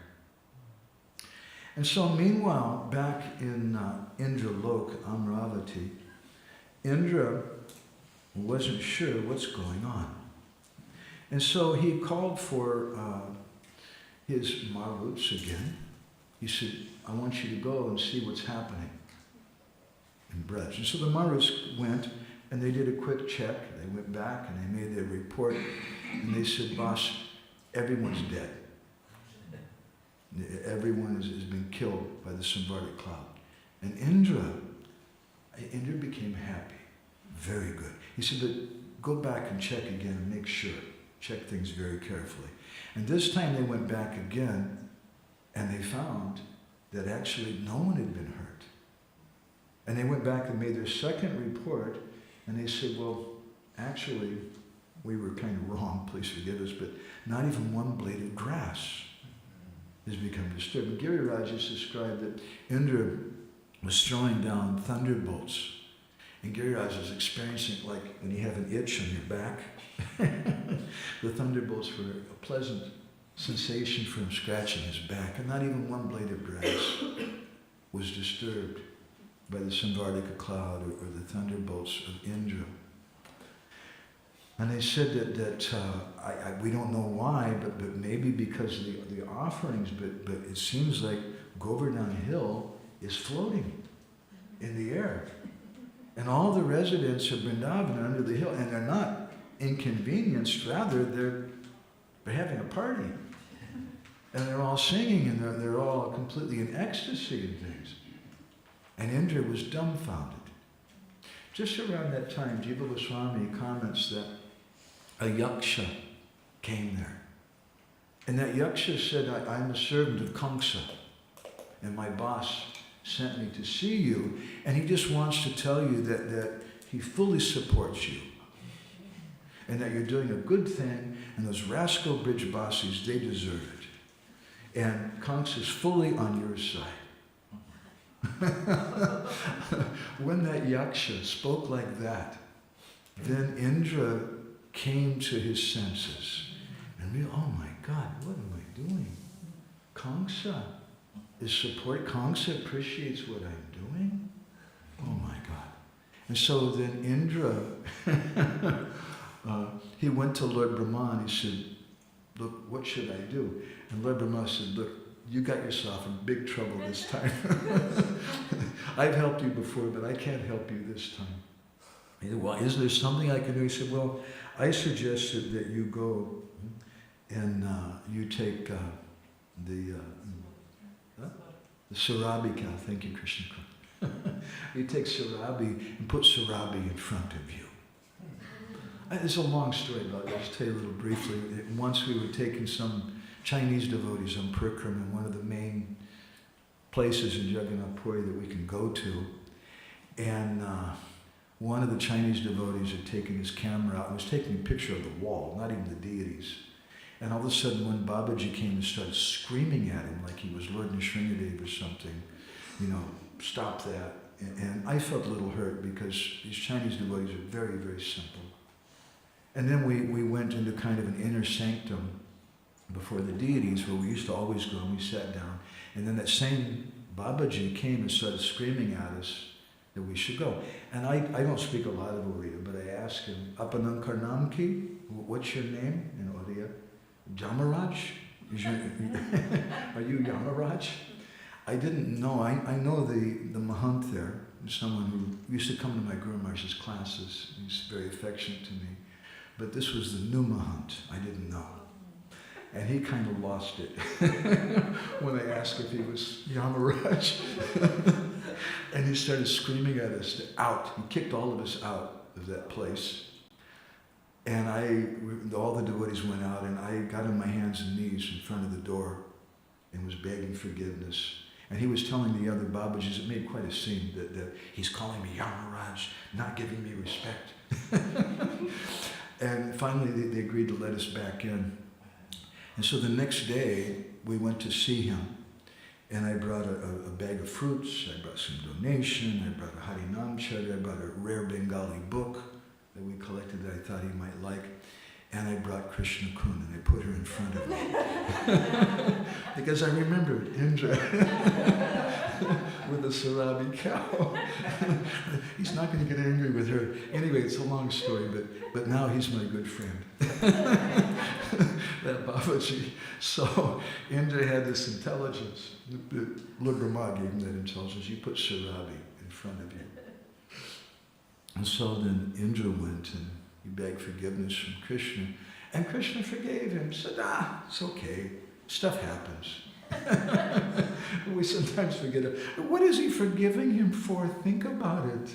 And so meanwhile, back in Indralok, Amravati, Indra wasn't sure what's going on. And so he called for his Maruts again. He said, I want you to go and see what's happening in Braj. And so the Maruts went and they did a quick check. They went back and they made their report. And they said, boss, everyone's dead. Everyone has been killed by the Samvartic cloud. And Indra became happy. Very good. He said, but go back and check again and make sure. Check things very carefully. And this time they went back again and they found that actually no one had been hurt. And they went back and made their second report and they said, well, actually, we were kind of wrong, please forgive us, but not even one blade of grass has become disturbed. And Giriraj has described that Indra was throwing down thunderbolts. And Giriraj was experiencing like when you have an itch on your back. The thunderbolts were a pleasant sensation for him scratching his back. And not even one blade of grass was disturbed by the Samvartika cloud or the thunderbolts of Indra. And they said that we don't know why, but maybe because of the offerings, but it seems like Govardhana Hill is floating in the air. And all the residents of Vrindavan are under the hill, and they're not inconvenienced, rather they're having a party. And they're all singing, and they're all completely in ecstasy and things. And Indra was dumbfounded. Just around that time, Jiva Goswami comments that a yaksha came there. And that yaksha said, I'm a servant of Kamsa, and my boss sent me to see you, and he just wants to tell you that he fully supports you, and that you're doing a good thing, and those rascal Brijbasis, they deserve it. And Kamsa is fully on your side. When that yaksha spoke like that, then Indra came to his senses and realized, oh my God, what am I doing? Kamsa is support. Kamsa appreciates what I'm doing. Oh my God. And so then Indra, he went to Lord Brahma and he said, look, what should I do? And Lord Brahma said, look, you got yourself in big trouble this time. I've helped you before, but I can't help you this time. He said, well, is there something I can do? He said, well, I suggested that you go and you take the Sarabi cow. Thank you, Krishna. You take Sarabi and put Sarabi in front of you. It's a long story, but I'll just tell you a little briefly. Once we were taking some Chinese devotees on Parikrama, one of the main places in Jagannath Puri that we can go to, and one of the Chinese devotees had taken his camera out and was taking a picture of the wall, not even the deities. And all of a sudden, when Babaji came and started screaming at him like he was Lord Nrsimhadev or something, stop that. And I felt a little hurt because these Chinese devotees are very, very simple. And then we went into kind of an inner sanctum before the deities where we used to always go, and we sat down. And then that same Babaji came and started screaming at us that we should go. And I don't speak a lot of Oriya, but I asked him, Apanankarnamki, what's your name in Oriya? Jamaraj? Are you Yamaraj? I didn't know. I know the Mahant there, someone who used to come to my Guru Maharaj's classes. He's very affectionate to me. But this was the new Mahant. I didn't know. And he kind of lost it when I asked if he was Yamaraj. And he started screaming at us to out. He kicked all of us out of that place. And all the devotees went out, and I got on my hands and knees in front of the door and was begging forgiveness. And he was telling the other Babajis, it made quite a scene, that he's calling me Yamaraj, not giving me respect. And finally they agreed to let us back in. And so the next day, we went to see him. And I brought a bag of fruits, I brought some donation, I brought a Harinam Chari, I brought a rare Bengali book that we collected that I thought he might like. And I brought Krishna Kun, and I put her in front of me. Because I remembered Indra with the Sarabi cow. He's not going to get angry with her. Anyway, it's a long story, but now he's my good friend. That Babaji. So Indra had this intelligence. Lord Brahma gave him that intelligence. You put Sarabi in front of you. And so then Indra went and he begged forgiveness from Krishna. And Krishna forgave him, said, it's okay. Stuff happens. We sometimes forget it. What is he forgiving him for? Think about it.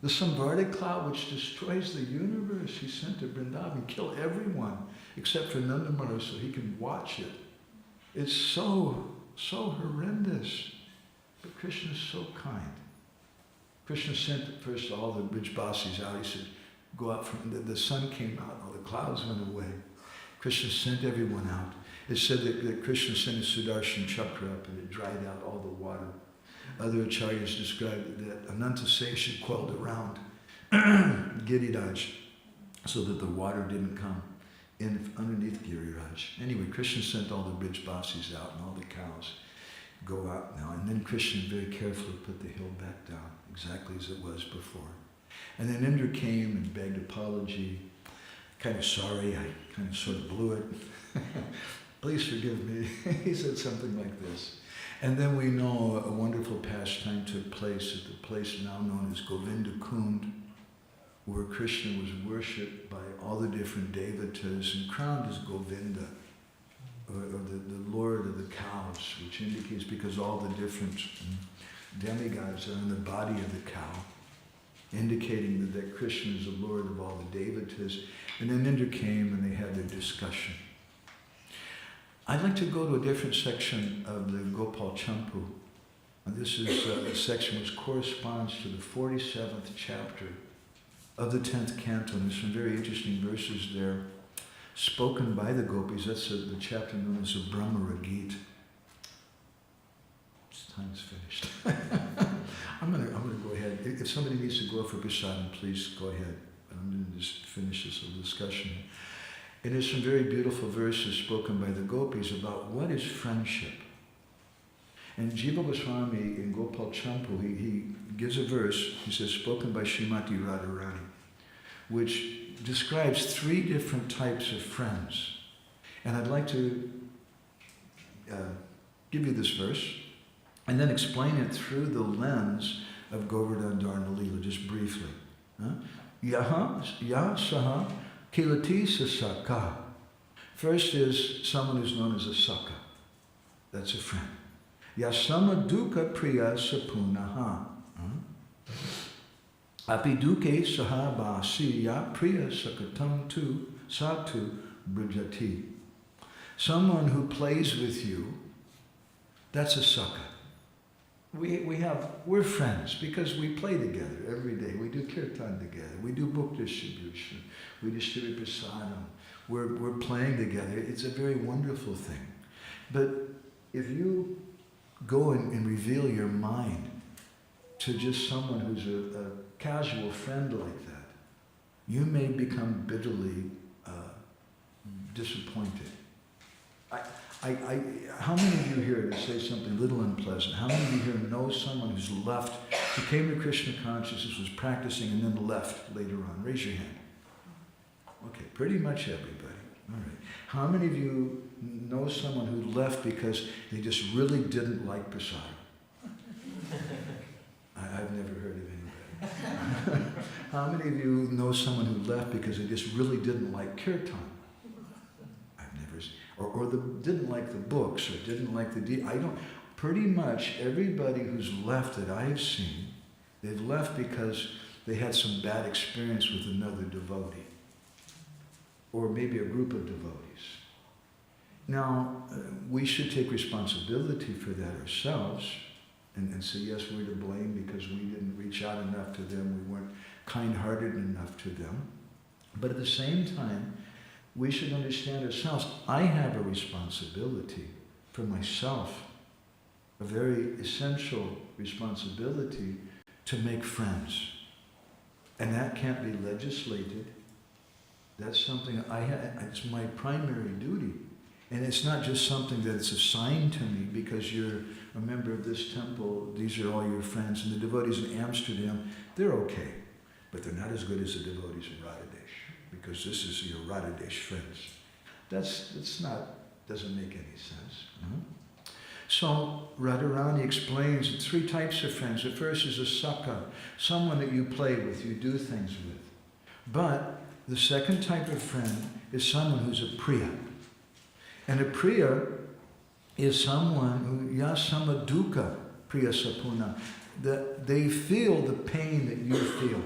The Samvarti cloud which destroys the universe, he sent to Vrindavan, kill everyone except for Nanda Maharaj so he can watch it. It's so horrendous. But Krishna is so kind. Krishna sent first all the Brijbasis out. He said, go out from, the sun came out, all the clouds went away. Krishna sent everyone out. It said that Krishna sent his Sudarshan Chakra up and it dried out all the water. Other acharyas described that Ananta Sesha quelled around Giriraj so that the water didn't come in underneath Giriraj. Anyway, Krishna sent all the Brijbasis out and all the cows go out now. And then Krishna very carefully put the hill back down, exactly as it was before. And then Indra came and begged apology. kind of sorry, I kind of sort of blew it. Please forgive me. He said something like this. And then we know a wonderful pastime took place at the place now known as Govinda Kund, where Krishna was worshipped by all the different devatas and crowned as Govinda, or the Lord of the cows, which indicates because all the different demigods are in the body of the cow, indicating that Krishna is the Lord of all the devatas. And then Indra came and they had their discussion. I'd like to go to a different section of the Gopal Champu. This is a section which corresponds to the 47th chapter of the 10th canto. And there's some very interesting verses there spoken by the gopis. That's the chapter known as the Brahmara Gita. Time's finished. I'm gonna go ahead. If somebody needs to go for prasadam, please go ahead. I'm going to just finish this little discussion. And there's some very beautiful verses spoken by the gopis about what is friendship. And Jiva Goswami in Gopal Champu, he gives a verse, he says, spoken by Srimati Radharani, which describes 3 different types of friends. And I'd like to give you this verse and then explain it through the lens of Govardhana Lila, just briefly. Yaha saha kilati sasaka. First is someone who's known as a saka. That's a friend. Yasama dukkha priya sapunaha. Api dukke saha basi ya priya sakatam tu satu brujati. Someone who plays with you, that's a saka. We're friends because we play together every day. We do kirtan together. We do book distribution. We distribute prasadam. We're playing together. It's a very wonderful thing. But if you go and reveal your mind to just someone who's a casual friend like that, you may become bitterly disappointed. How many of you here, to say something a little unpleasant, how many of you here know someone who's left, who came to Krishna consciousness, was practicing, and then left later on? Raise your hand. Okay, pretty much everybody. All right. How many of you know someone who left because they just really didn't like prasadam? I've never heard of anybody. How many of you know someone who left because they just really didn't like kirtan? Or didn't like the books, or didn't like pretty much everybody who's left that I've seen, they've left because they had some bad experience with another devotee, or maybe a group of devotees. Now, we should take responsibility for that ourselves, and say, yes, we're to blame because we didn't reach out enough to them, we weren't kind-hearted enough to them. But at the same time, we should understand ourselves. I have a responsibility for myself, a very essential responsibility to make friends. And that can't be legislated. That's something it's my primary duty. And it's not just something that's assigned to me because you're a member of this temple, these are all your friends, and the devotees in Amsterdam, they're okay. But they're not as good as the devotees in Radhadesh, because this is your Radhadesh friends. Doesn't make any sense. Mm-hmm. So Radharani explains 3 types of friends. The first is a saka, someone that you play with, you do things with. But the second type of friend is someone who's a priya. And a priya is someone who yasama dukkha priya sapuna, that they feel the pain that you feel.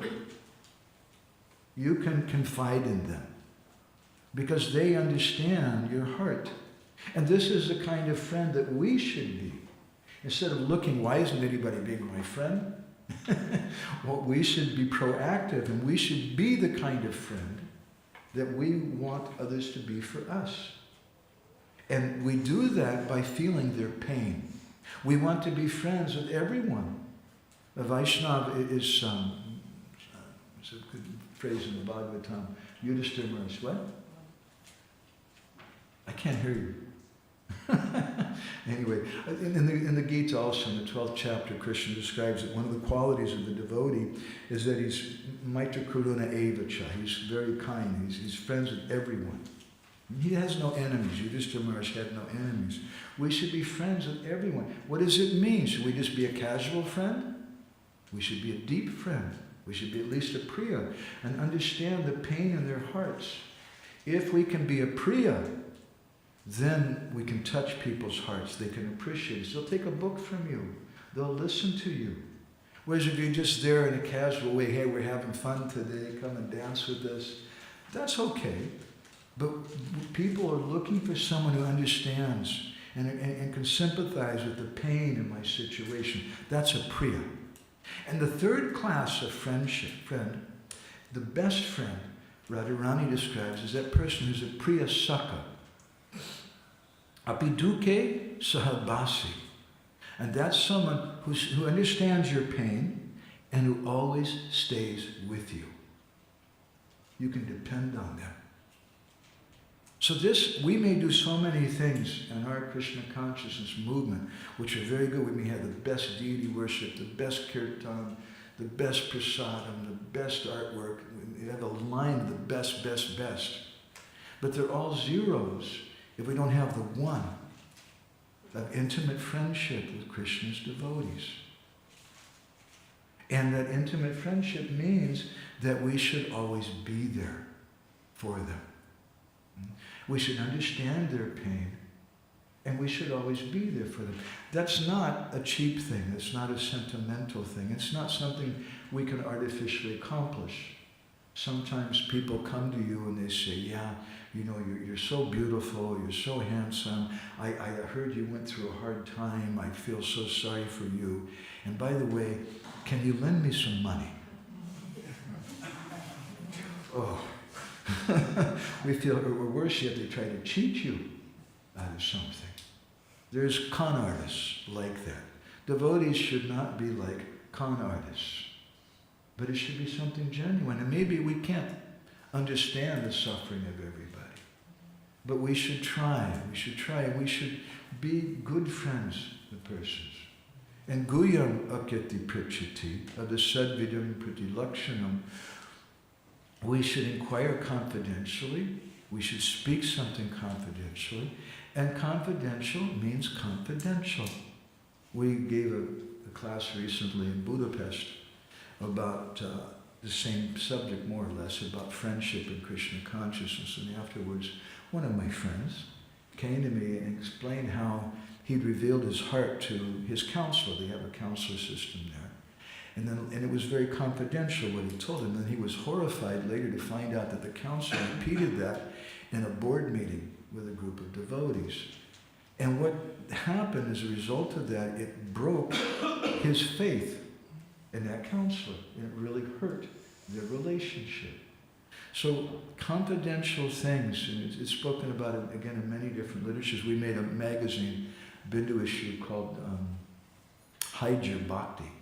You can confide in them because they understand your heart. And this is the kind of friend that we should be. Instead of looking, why isn't anybody being my friend? Well, we should be proactive, and we should be the kind of friend that we want others to be for us. And we do that by feeling their pain. We want to be friends with everyone. A Vaishnava is a good phrase in the Bhagavatam. Yudhishthira Maharaj, what? I can't hear you. Anyway, in the Gita also, in the 12th chapter, Krishna describes that one of the qualities of the devotee is that he's Maitra Karuna Evacha. He's very kind. He's friends with everyone. He has no enemies. Yudhishthira Maharaj had no enemies. We should be friends with everyone. What does it mean? Should we just be a casual friend? We should be a deep friend. We should be at least a priya and understand the pain in their hearts. If we can be a priya, then we can touch people's hearts. They can appreciate us. They'll take a book from you. They'll listen to you. Whereas if you're just there in a casual way, hey, we're having fun today, come and dance with us, that's okay. But people are looking for someone who understands and can sympathize with the pain in my situation. That's a priya. And the third class of friend, the best friend, Radharani describes, is that person who's a priya sakha. Apiduke sahabasi. And that's someone who understands your pain and who always stays with you. You can depend on them. So we may do so many things in our Krishna consciousness movement, which are very good. We may have the best deity worship, the best kirtan, the best prasadam, the best artwork. We have a line of the best. But they're all zeros if we don't have the one of intimate friendship with Krishna's devotees. And that intimate friendship means that we should always be there for them. We should understand their pain, and we should always be there for them. That's not a cheap thing. It's not a sentimental thing. It's not something we can artificially accomplish. Sometimes people come to you and they say, yeah, you know, you're so beautiful, you're so handsome. I heard you went through a hard time. I feel so sorry for you. And by the way, can you lend me some money? Oh. We feel, or worse yet, they try to cheat you out of something. There's con artists like that. Devotees should not be like con artists. But it should be something genuine. And maybe we can't understand the suffering of everybody. But we should try. We should be good friends with persons. And guyam akyati prichati, adasadvidam pratilakshanam. We should inquire confidentially. We should speak something confidentially. And confidential means confidential. We gave a class recently in Budapest about the same subject, more or less, about friendship and Krishna consciousness. And afterwards, one of my friends came to me and explained how he'd revealed his heart to his counselor. They have a counselor system there. And it was very confidential what he told him. And he was horrified later to find out that the counselor repeated that in a board meeting with a group of devotees. And what happened as a result of that, it broke his faith in that counselor. And it really hurt their relationship. So confidential things, and it's spoken about, again, in many different literatures. We made a magazine, Bindu issue, called Hide Your Bhakti,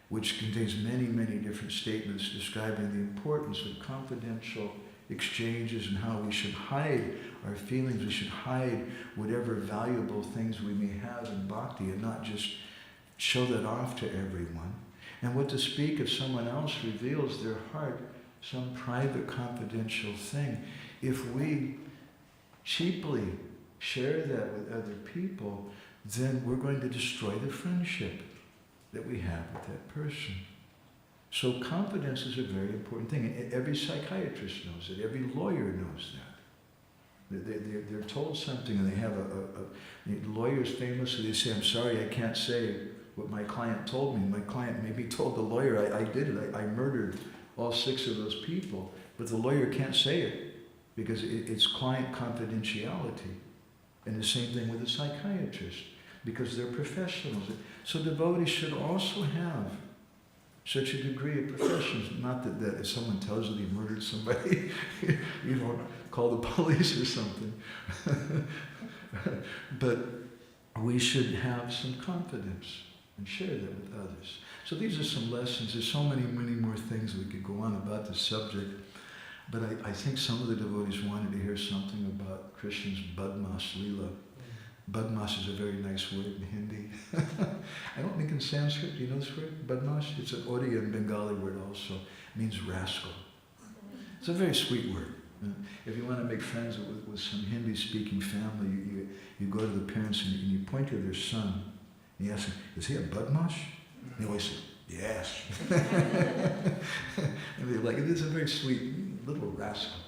which contains many different statements describing the importance of confidential exchanges and how we should hide our feelings. We should hide whatever valuable things we may have in bhakti and not just show that off to everyone. And what to speak if someone else reveals their heart, some private confidential thing. If we cheaply share that with other people, then we're going to destroy the friendship that we have with that person. So confidence is a very important thing. And every psychiatrist knows it. Every lawyer knows that. They're told something and they have lawyers famously, they say, I'm sorry, I can't say what my client told me. My client maybe told the lawyer, I did it. I murdered all 6 of those people. But the lawyer can't say it because it's client confidentiality. And the same thing with a psychiatrist, because they're professionals. So devotees should also have such a degree of professionalism. Not that if someone tells you they murdered somebody, you don't call the police or something. But we should have some confidence and share that with others. So these are some lessons. There's so many more things we could go on about this subject. But I think some of the devotees wanted to hear something about Krishna's Badmas Lila. Badmas is a very nice word in Hindi. I don't think in Sanskrit, do you know this word? Badmas? It's an Odia and Bengali word also. It means rascal. It's a very sweet word. If you want to make friends with some Hindi-speaking family, you go to the parents and you point to their son, and you ask him, is he a Badmas? And they always say, yes. And they're like, it is a very sweet little rascal.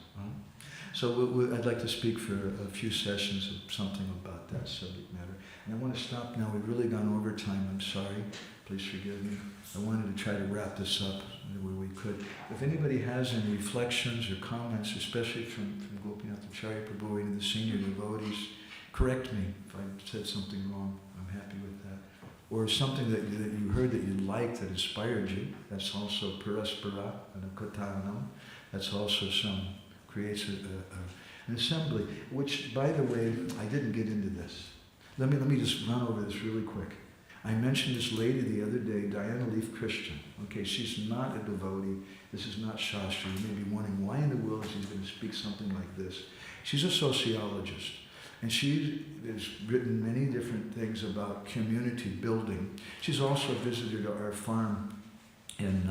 So I'd like to speak for a few sessions of something about that subject matter. And I want to stop now. We've really gone over time. I'm sorry. Please forgive me. I wanted to try to wrap this up the way we could. If anybody has any reflections or comments, especially from Gopinath Acharya Prabhu or any of the senior devotees, correct me if I said something wrong. I'm happy with that. Or something that you heard that you liked that inspired you. That's also paraspara and katanam. That's also creates an assembly, which, by the way, I didn't get into this. Let me just run over this really quick. I mentioned this lady the other day, Diana Leaf Christian. Okay, she's not a devotee. This is not Shastra. You may be wondering, why in the world is he going to speak something like this? She's a sociologist, and she has written many different things about community building. She's also a visitor to our farm in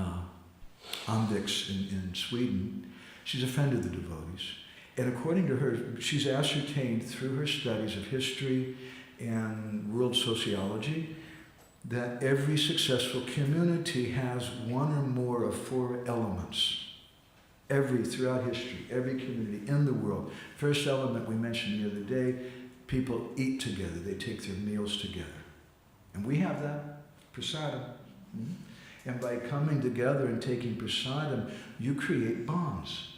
Amdix in Sweden. She's a friend of the devotees. And according to her, she's ascertained through her studies of history and world sociology that every successful community has one or more of four elements. Throughout history, every community in the world. First element we mentioned the other day, people eat together. They take their meals together. And we have that, prasadam. And by coming together and taking prasadam, you create bonds.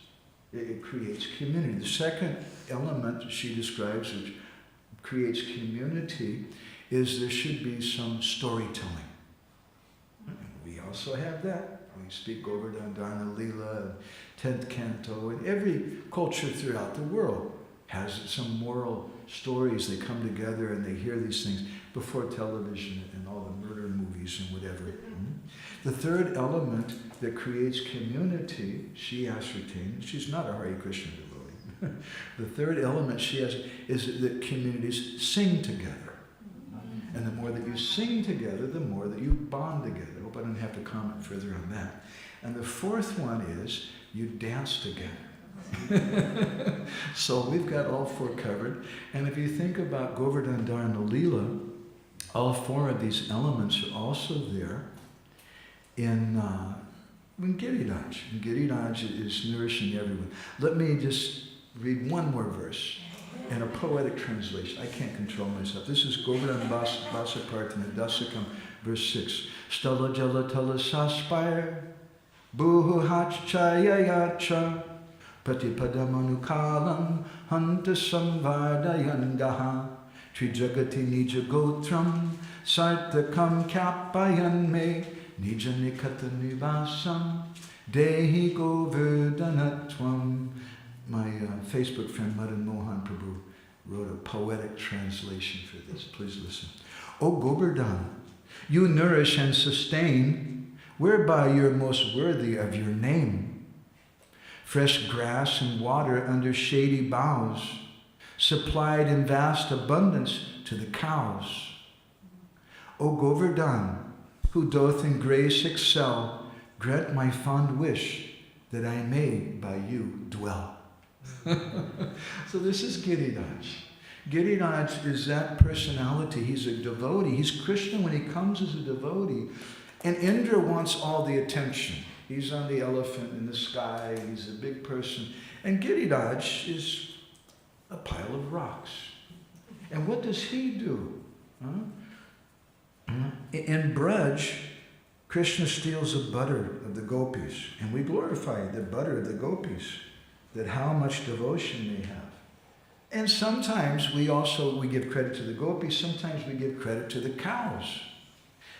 It creates community. The second element she describes, which creates community, is there should be some storytelling. We also have that. We speak Govardhana Lila, 10th canto, and every culture throughout the world has some moral stories. They come together and they hear these things before television and all the murder movies and whatever. The third element that creates community, she ascertained, she's not a Hare Krishna devotee. The third element she has is that communities sing together. And the more that you sing together, the more that you bond together. I hope I don't have to comment further on that. And the fourth one is you dance together. So we've got all four covered. And if you think about Govardhana Lila, all four of these elements are also there in Giriraj. And Giriraj is nourishing everyone. Let me just read one more verse in a poetic translation. I can't control myself. This is Govardhana Vasapartana Dasakam, verse 6. Stala jala tala saspire, buhu hachchayayacha, patipadamanukālam, hanta samvādayandaha, trijagati nija gotram, sartakam kyapayan me, nija nikata nivasam, dehi govardhanatvam. My Facebook friend Madan Mohan Prabhu wrote a poetic translation for this. Please listen. O Govardhana, you nourish and sustain, whereby you're most worthy of your name. Fresh grass and water under shady boughs, supplied in vast abundance to the cows. O Govardhana, who doth in grace excel, grant my fond wish that I may by you dwell. So this is Giriraj. Giriraj is that personality. He's a devotee. He's Krishna when he comes as a devotee. And Indra wants all the attention. He's on the elephant in the sky. He's a big person. And Giriraj is a pile of rocks. And what does he do? In Braj, Krishna steals the butter of the gopis. And we glorify the butter of the gopis. That how much devotion they have. And sometimes we give credit to the gopis, sometimes we give credit to the cows.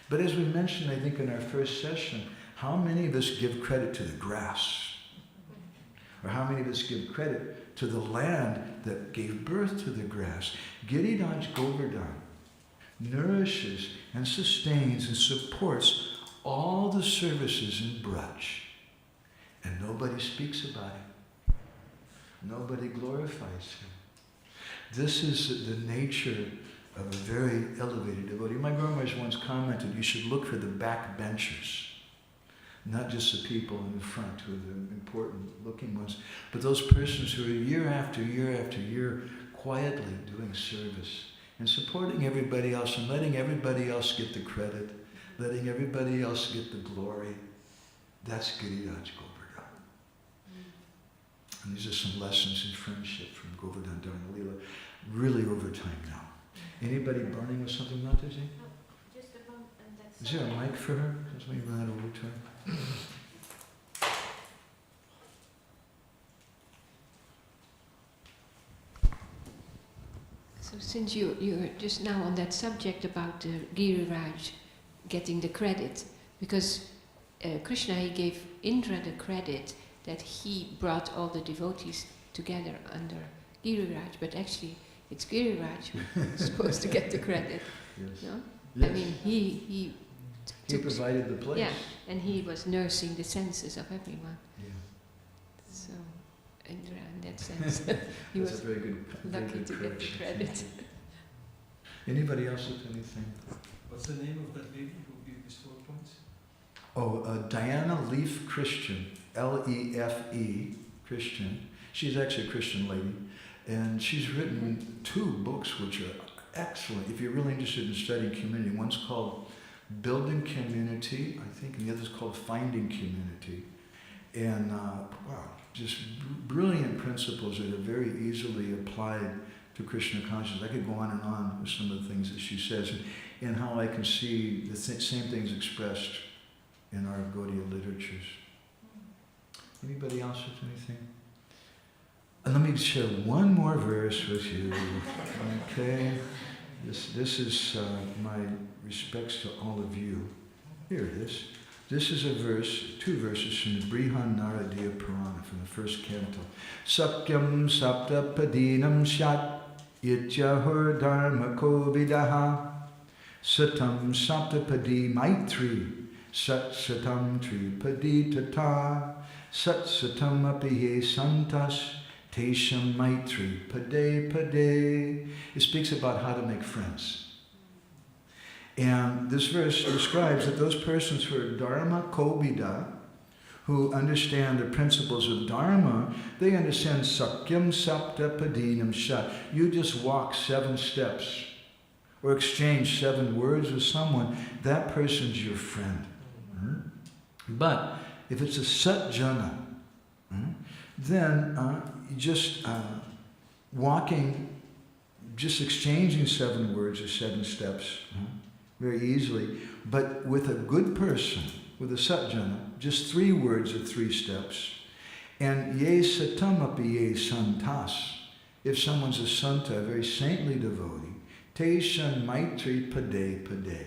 But as we mentioned, I think in our first session, how many of us give credit to the grass? Or how many of us give credit to the land that gave birth to the grass? Giriraj Govardhana nourishes and sustains and supports all the services in Braj. And nobody speaks about it. Nobody glorifies him. This is the nature of a very elevated devotee. My grandmother once commented, you should look for the backbenchers. Not just the people in the front who are the important looking ones, but those persons who are year after year after year quietly doing service and supporting everybody else and letting everybody else get the credit, letting everybody else get the glory. That's Giriraj Govardhana. And these are some lessons in friendship from Govardhana Lila, really over time now. Anybody burning with something, Mataji? Just about, and that's Is there a mic for her? Because we run out of over time. So since you're just now on that subject about Giriraj getting the credit, because Krishna, he gave Indra the credit that he brought all the devotees together under Giriraj, but actually it's Giriraj who's supposed to get the credit. Yes. No? Yes. I mean, he provided the place. Yeah, and he was nursing the senses of everyone. Yeah. So, Indra, in that sense, he That's was a very good, lucky to get the credit. Anybody else with anything? What's the name of that lady who gave these 4 points? Oh, Diana Leaf Christian, L-E-F-E, Christian. She's actually a Christian lady. And she's written 2 books which are excellent. If you're really interested in studying community, one's called Building Community, I think, and the other's called Finding Community. And wow, just brilliant principles that are very easily applied to Krishna consciousness. I could go on and on with some of the things that she says, and how I can see the same things expressed in our Gaudiya literatures. Anybody else with anything? And let me share one more verse with you. Okay? This is my respects to all of you. Here it is. This is a verse, 2 verses from the Brihan Naradiya Purana, from the first canto. Sakyam sapta padinam shat ityahur dharma kovidaha satam sapta padi maitri sat satam tri padi tata sat satam apiye santas tesham maitri pade pade. It speaks about how to make friends. And this verse describes that those persons who are dharma kobida, who understand the principles of dharma, they understand sakyam sapta padinam shat. You just walk 7 steps or exchange 7 words with someone, that person's your friend. But if it's a satjana, then just walking, just exchanging 7 words or 7 steps, very easily, but with a good person, with a satjana, just 3 words or 3 steps. And ye satam api ye santas. If someone's a santa, a very saintly devotee, teshan maitri pade pade.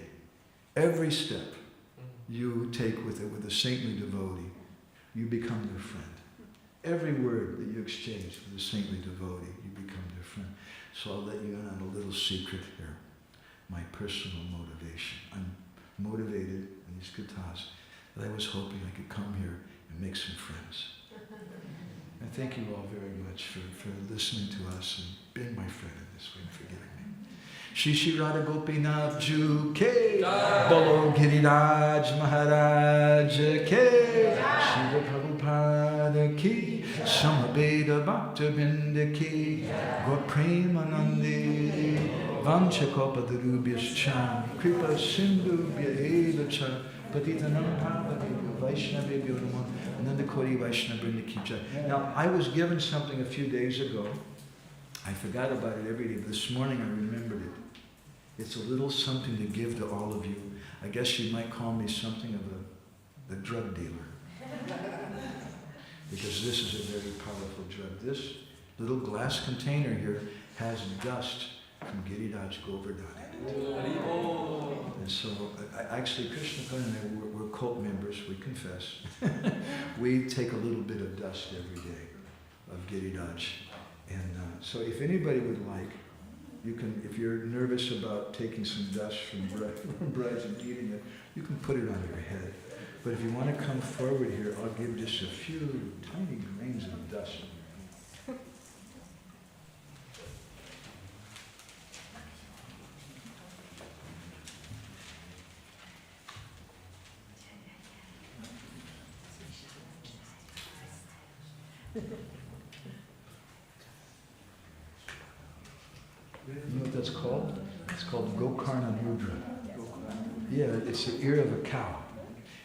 Every step you take with a saintly devotee, you become their friend. Every word that you exchange with a saintly devotee, you become their friend. So I'll let you in on a little secret here. My personal motivation. I'm motivated in these kathas that I was hoping I could come here and make some friends. And thank you all very much for listening to us and being my friend in this way and forgiving me. Shri Shri Radha Gopinath Ju Ke, Bolo Giriraj Maharaj Ke, Shiva Prabhupada Ki, Samaveda Bhakta Binda Ki, Gopremanandi. Vanchakopadarubhyascha, Kripa Sindhubhya Evacha, Patitanam Pavadebhyo Vaishnavebhyo Namo, Ananda Kori Vaishnavrinda Ki Jai. Now, I was given something a few days ago. I forgot about it every day, but this morning I remembered it. It's a little something to give to all of you. I guess you might call me something of a drug dealer. Because this is a very powerful drug. This little glass container here has dust from Giriraj Govardhana. And so, actually, Krishna and I, we're cult members, we confess. We take a little bit of dust every day of Giriraj. And so if anybody would like, you can, if you're nervous about taking some dust from brides and eating it, you can put it on your head. But if you want to come forward here, I'll give just a few tiny grains of dust. You know what that's called? It's called Gokarna Mudra. Yeah, it's the ear of a cow.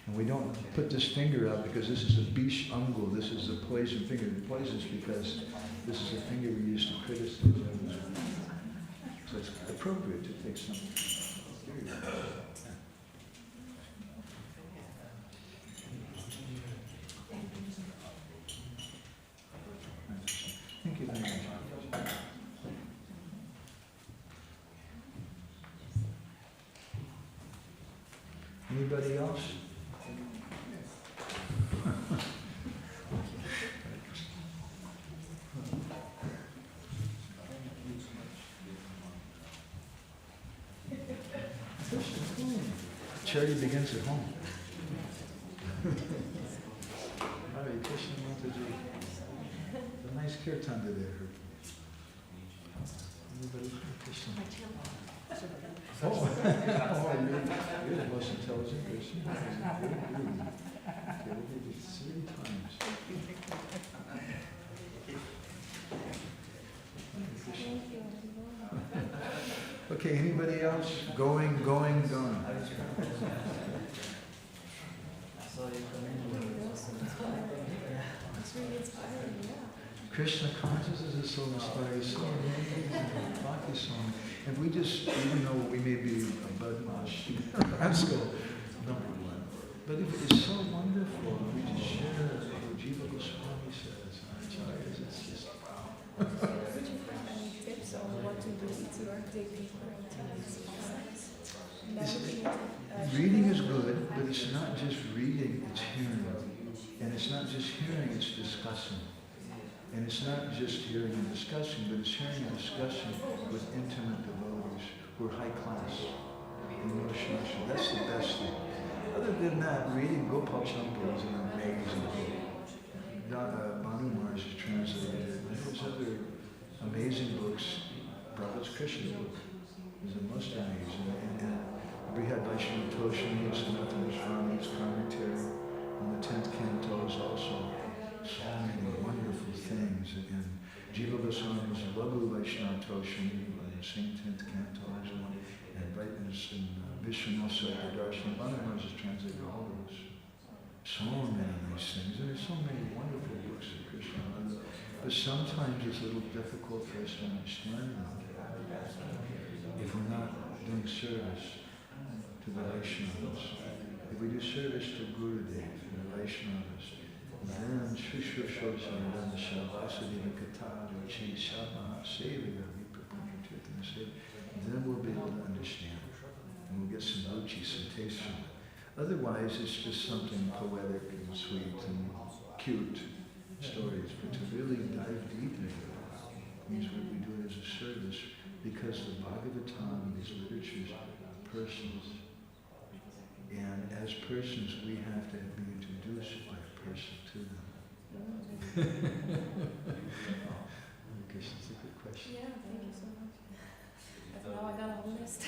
And we don't put this finger out because this is a bish angul, this is a poison finger. The poison is because this is a finger we use to criticize others. So it's appropriate to take some. Thank you very much. Anybody else? Charity begins at home. Hare Krishna Mataji. A nice kirtan today, I heard. Anybody? Krishna. Oh, you're the most intelligent person. Okay, we'll give you 3 times. Okay, anybody else? Going. It's really inspiring, yeah. Krishna consciousness is so inspiring, so amazing. Bhakti song. And we just, even though we may be a badmash, rascal, number one, but if it's so wonderful, we just share what Jiva Goswami says, Acharyas, it's just wow. Would you have any tips on what to do to dig deeper into these concepts? Reading is good, but it's not just reading, it's hearing. And it's not just hearing, it's discussing. And it's not just hearing and discussing, but it's hearing and discussing with intimate devotees who are high class. That's the best thing. Other than that, reading Gopal Champa is an amazing book. Banu Mars is translated it. And there's other amazing books. Prabhupada's Krishna book is the most amazing. And Brihad Vaishnava Toshini, Sanatana Swami's commentary on the 10th canto is also so many wonderful things. And Jiva Goswami's Laghu Vaishnava Toshini, the same 10th canto as well. And right in Vishwanasa Darshan, Banu Mars is translated all of those. So many nice things. And there's so many wonderful books of Krishna. But sometimes it's a little difficult for us to understand them if we're not doing service to the Vaishnavas. If we do service to Gurudev and the Vaishnavas, then Shushrushosha Nandasha Vasudeva Kata Jochi Shama Sevya Viprapunkirtana Sevya, then we'll be able to understand. And we'll get some ruchi, some taste from it. Otherwise, it's just something poetic and sweet and cute stories. But to really dive deep into it means we do it as a service, because the Bhagavatam and these literatures are persons. And as persons, we have to be introduced by a person to them. Krishna's a good question. Yeah, thank you so much. Now I got a whole list.